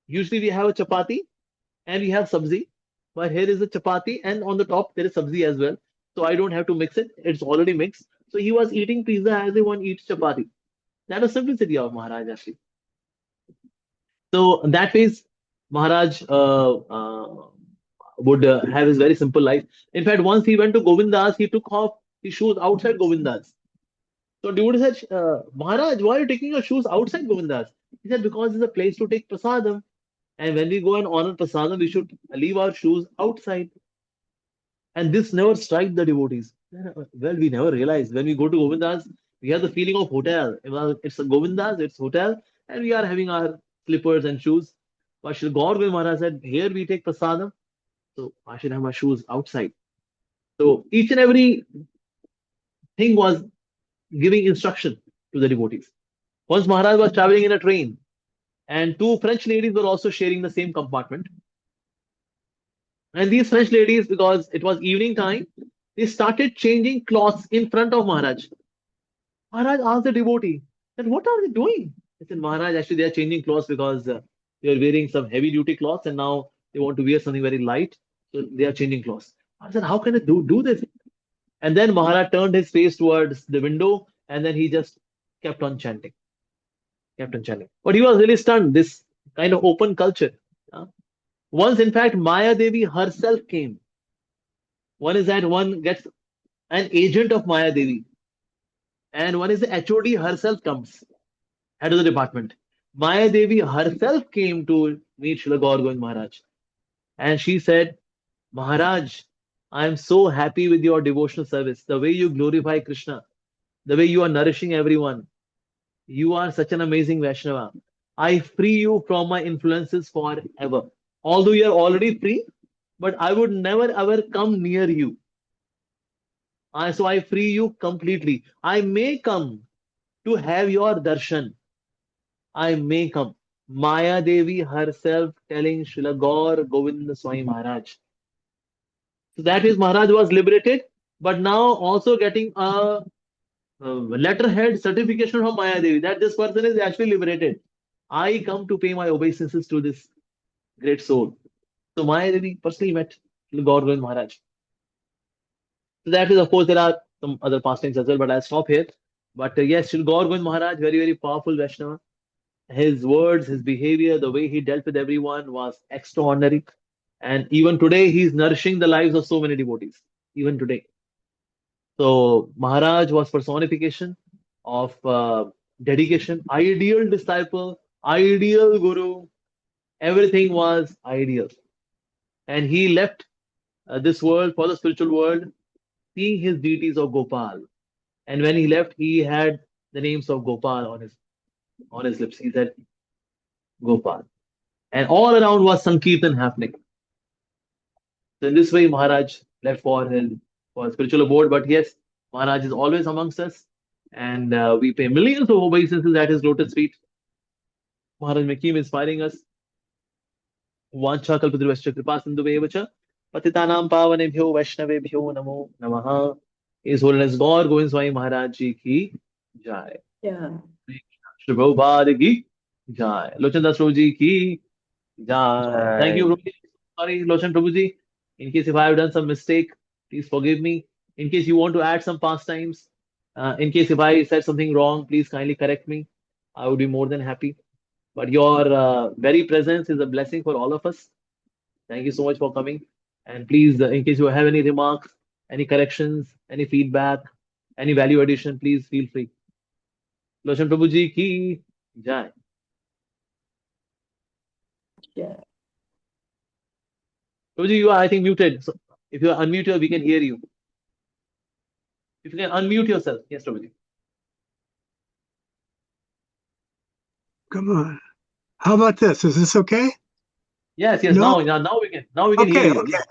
usually we have a chapati and we have sabzi. But here is a chapati and on the top there is sabzi as well. So I don't have to mix it. It's already mixed. So he was eating pizza as if one eats chapati. That was simplicity of Maharaj actually. So that ways Maharaj would have his very simple life. In fact, once he went to Govinda's, he took off his shoes outside Govinda's. So devotee said, Maharaj, why are you taking your shoes outside Govinda's? He said, because it's a place to take prasadam. And when we go and honor prasadam, we should leave our shoes outside. And this never strikes the devotees. Well, we never realize when we go to Govinda's, we have the feeling of hotel. Well, it's a Govinda's, it's hotel, and we are having our slippers and shoes. But Shri Gour Govinda Maharaj said, here we take prasadam, so I should have my shoes outside. So each and every thing was giving instruction to the devotees. Once Maharaj was traveling in a train, and two French ladies were also sharing the same compartment. And these French ladies, because it was evening time, they started changing cloths in front of Maharaj. Maharaj asked the devotee, that what are they doing? He said, Maharaj, actually they are changing clothes because they are wearing some heavy duty clothes and now they want to wear something very light. So they are changing clothes. I said, how can they do this? And then Maharaj turned his face towards the window and then he just kept on chanting. But he was really stunned, this kind of open culture. Once, in fact, Maya Devi herself came. One is that one gets an agent of Maya Devi. And one is the HOD herself comes, head of the department. Maya Devi herself came to meet Srila Gour Govinda Maharaj. And she said, Maharaj, I am so happy with your devotional service, the way you glorify Krishna, the way you are nourishing everyone. You are such an amazing Vaishnava. I free you from my influences forever. Although you are already free, but I would never ever come near you. So I free you completely. I may come to have your darshan. I may come. Maya Devi herself telling Srila Gour Govinda Swami Maharaj. So that is Maharaj was liberated, but now also getting a letterhead certification from Maya Devi that this person is actually liberated. I come to pay my obeisances to this great soul. So Maya Devi personally met Gaur Govind Maharaj. So that is, of course, there are some other pastimes as well, but I'll stop here. But yes, Shri Gaur Govind Maharaj, very, very powerful Vaishnava. His words, his behavior, the way he dealt with everyone was extraordinary. And even today, he's nourishing the lives of so many devotees, even today. So Maharaj was personification of dedication, ideal disciple, ideal guru. Everything was ideal. And he left this world for the spiritual world, seeing his deities of Gopal. And when he left, he had the names of Gopal on his lips. He said Gopal. And all around was Sankirtan happening. So in this way, Maharaj left for his spiritual abode. But yes, Maharaj is always amongst us, and we pay millions of obeisances at his lotus feet. Maharaj may keep inspiring us. Vancha kalpadruvascha kripa sindhuvev cha patitanam pavanebhyo vaishnavebhyo namo namaha. His Holiness Gaur Govind Swami Maharaj Ji ki jai. Yeah. Shri Prabhupada ki jai. Lochan Das Prabhu Ji ki jai. Thank you, Jai. Prabhu. Sorry, Lochan Prabhu Ji. In case if I have done some mistake, please forgive me. In case you want to add some pastimes, in case if I said something wrong, please kindly correct me. I would be more than happy. But your very presence is a blessing for all of us. Thank you so much for coming. And please, in case you have any remarks, any corrections, any feedback, any value addition, please feel free. Loshan Prabhu Ji ki jai. Yeah. Prabhu Ji, you are, I think, muted. So if you are unmuted, we can hear you. If you can unmute yourself. Yes, Prabhu Ji. Come on. How about this? Is this okay? Yes, yes. No? Now we can hear Okay, you. okay. Yeah.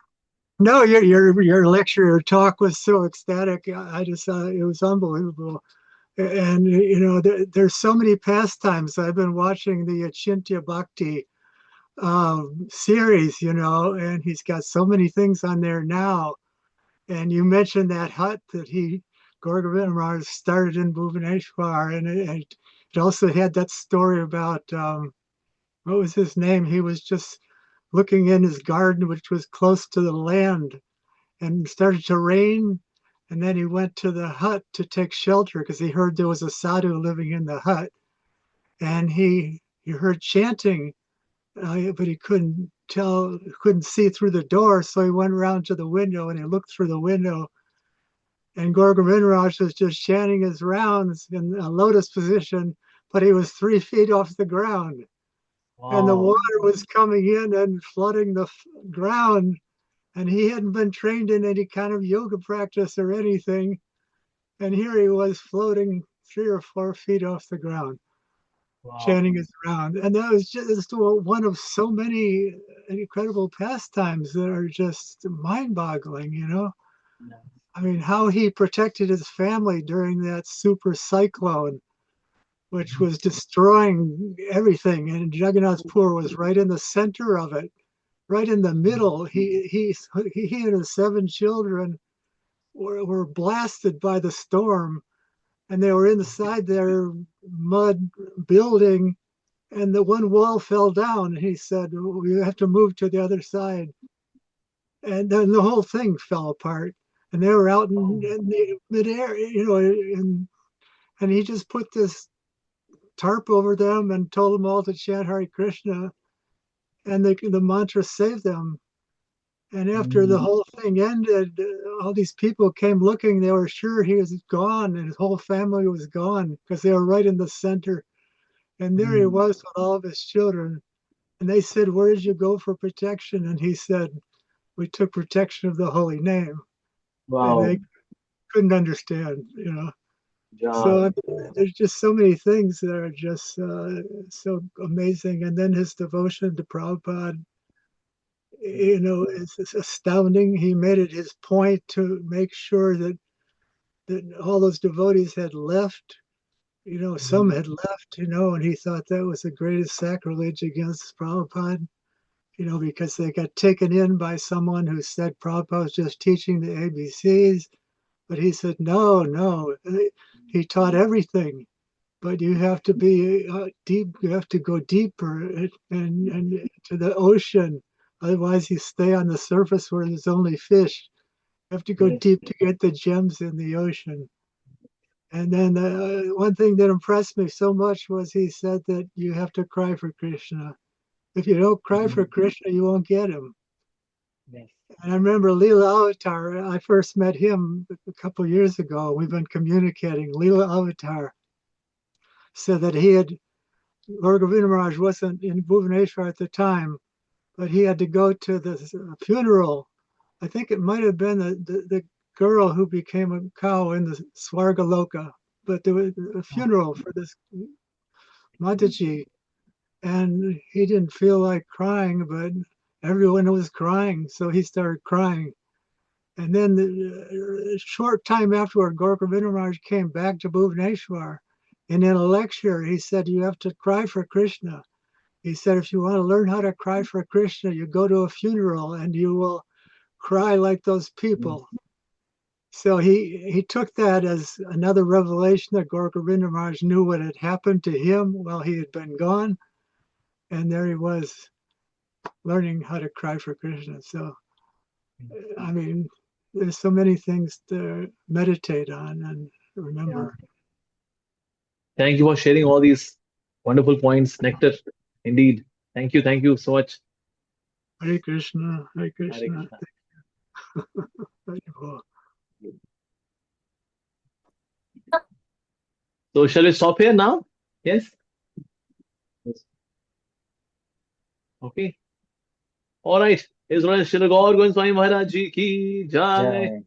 No, your lecture, your talk was so ecstatic. I just it was unbelievable. And there's so many pastimes. I've been watching the Achintya Bhakti series, and he's got so many things on there now. And you mentioned that hut that Gour Govinda Maharaj started in Bhubaneswar, and it also had that story about what was his name? He was just looking in his garden, which was close to the land, and started to rain. And then he went to the hut to take shelter because he heard there was a sadhu living in the hut. And he heard chanting, but he couldn't see through the door. So he went around to the window and he looked through the window. And Gour Govinda Maharaj was just chanting his rounds in a lotus position, but he was 3 feet off the ground. And the Wow. water was coming in and flooding the ground. And he hadn't been trained in any kind of yoga practice or anything. And here he was floating 3 or 4 feet off the ground, Wow. chanting his round. And that was just one of so many incredible pastimes that are just mind-boggling, Yeah. I mean, how he protected his family during that super cyclone, which was destroying everything. And Jagannath-pur was right in the center of it, right in the middle. He and his 7 children were blasted by the storm, and they were inside their mud building, and the one wall fell down. And he said, "We have to move to the other side." And then the whole thing fell apart. And they were out in the midair, and he just put this tarp over them and told them all to chant Hare Krishna, and the mantra saved them. And after the whole thing ended, all these people came looking. They were sure he was gone and his whole family was gone because they were right in the center. And there he was with all of his children. And they said, "Where did you go for protection?" And he said, "We took protection of the holy name." Wow. And they couldn't understand, Yeah. So there's just so many things that are just so amazing. And then his devotion to Prabhupada, is astounding. He made it his point to make sure that all those devotees had left. Some had left, and he thought that was the greatest sacrilege against Prabhupada, because they got taken in by someone who said Prabhupada was just teaching the ABCs. But he said, no, he taught everything. but you have to be deep. You have to go deeper and to the ocean. Otherwise, you stay on the surface where there's only fish. You have to go deep to get the gems in the ocean. And then one thing that impressed me so much was he said that you have to cry for Krishna. If you don't cry for Krishna, you won't get him. Yes. And I remember Lila Avatar, I first met him a couple of years ago. We've been communicating. Lila Avatar said that Gour Govinda Maharaj wasn't in Bhubaneswar at the time, but he had to go to the funeral. I think it might have been the girl who became a cow in the Swargaloka, but there was a funeral for this Mataji, and he didn't feel like crying, but everyone was crying, so he started crying. And then a short time afterward, Gour Govinda Maharaj came back to Bhubaneswar, and in a lecture, he said, you have to cry for Krishna. He said, if you want to learn how to cry for Krishna, you go to a funeral and you will cry like those people. So he took that as another revelation that Gour Govinda Maharaj knew what had happened to him while he had been gone. And there he was learning how to cry for Krishna. So, I mean, there's so many things to meditate on and remember. Thank you for sharing all these wonderful points, Nectar. Indeed. Thank you so much. Hare Krishna, Hare Hare Krishna. Krishna. Hare Krishna. So shall we stop here now? Yes? Yes. Okay. All right. His Royal Srila Gour Govinda Swami Maharaja ji ki jai. Jai.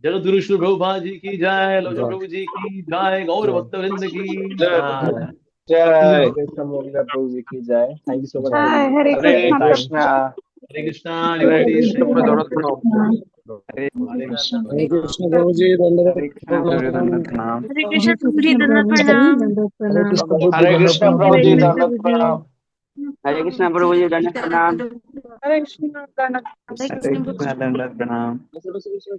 Jagat Guru Srila Prabhupada ji ki jai. Loja Jai. Prabhu ji ki jai. Gaur Jai. Bhakta Vrinda ki Jai. jai. Jai. Govinda Prabhu ji ki jai. Thank you so much, Hi, Prabhu. Hare Thank you Krishna. for Hare your time. Krishna, Hare devotees. Krishna. Hare Hare Krishna. Hare Krishna Prabhuji, Dandavat Pranam. Hare Krishna Prabhuji, Dandavat Hare Pranam. Krishna Prabhuji, Hare Dandavat Krishna Pranam. Prabhuji, Devedanta Dandavat Prabhuji. Pranam. Hare Krishna Prabhuji, Dandavat Pranam. Hare Krishna, Dandavat Hare Krishna, Dandavat Pranam.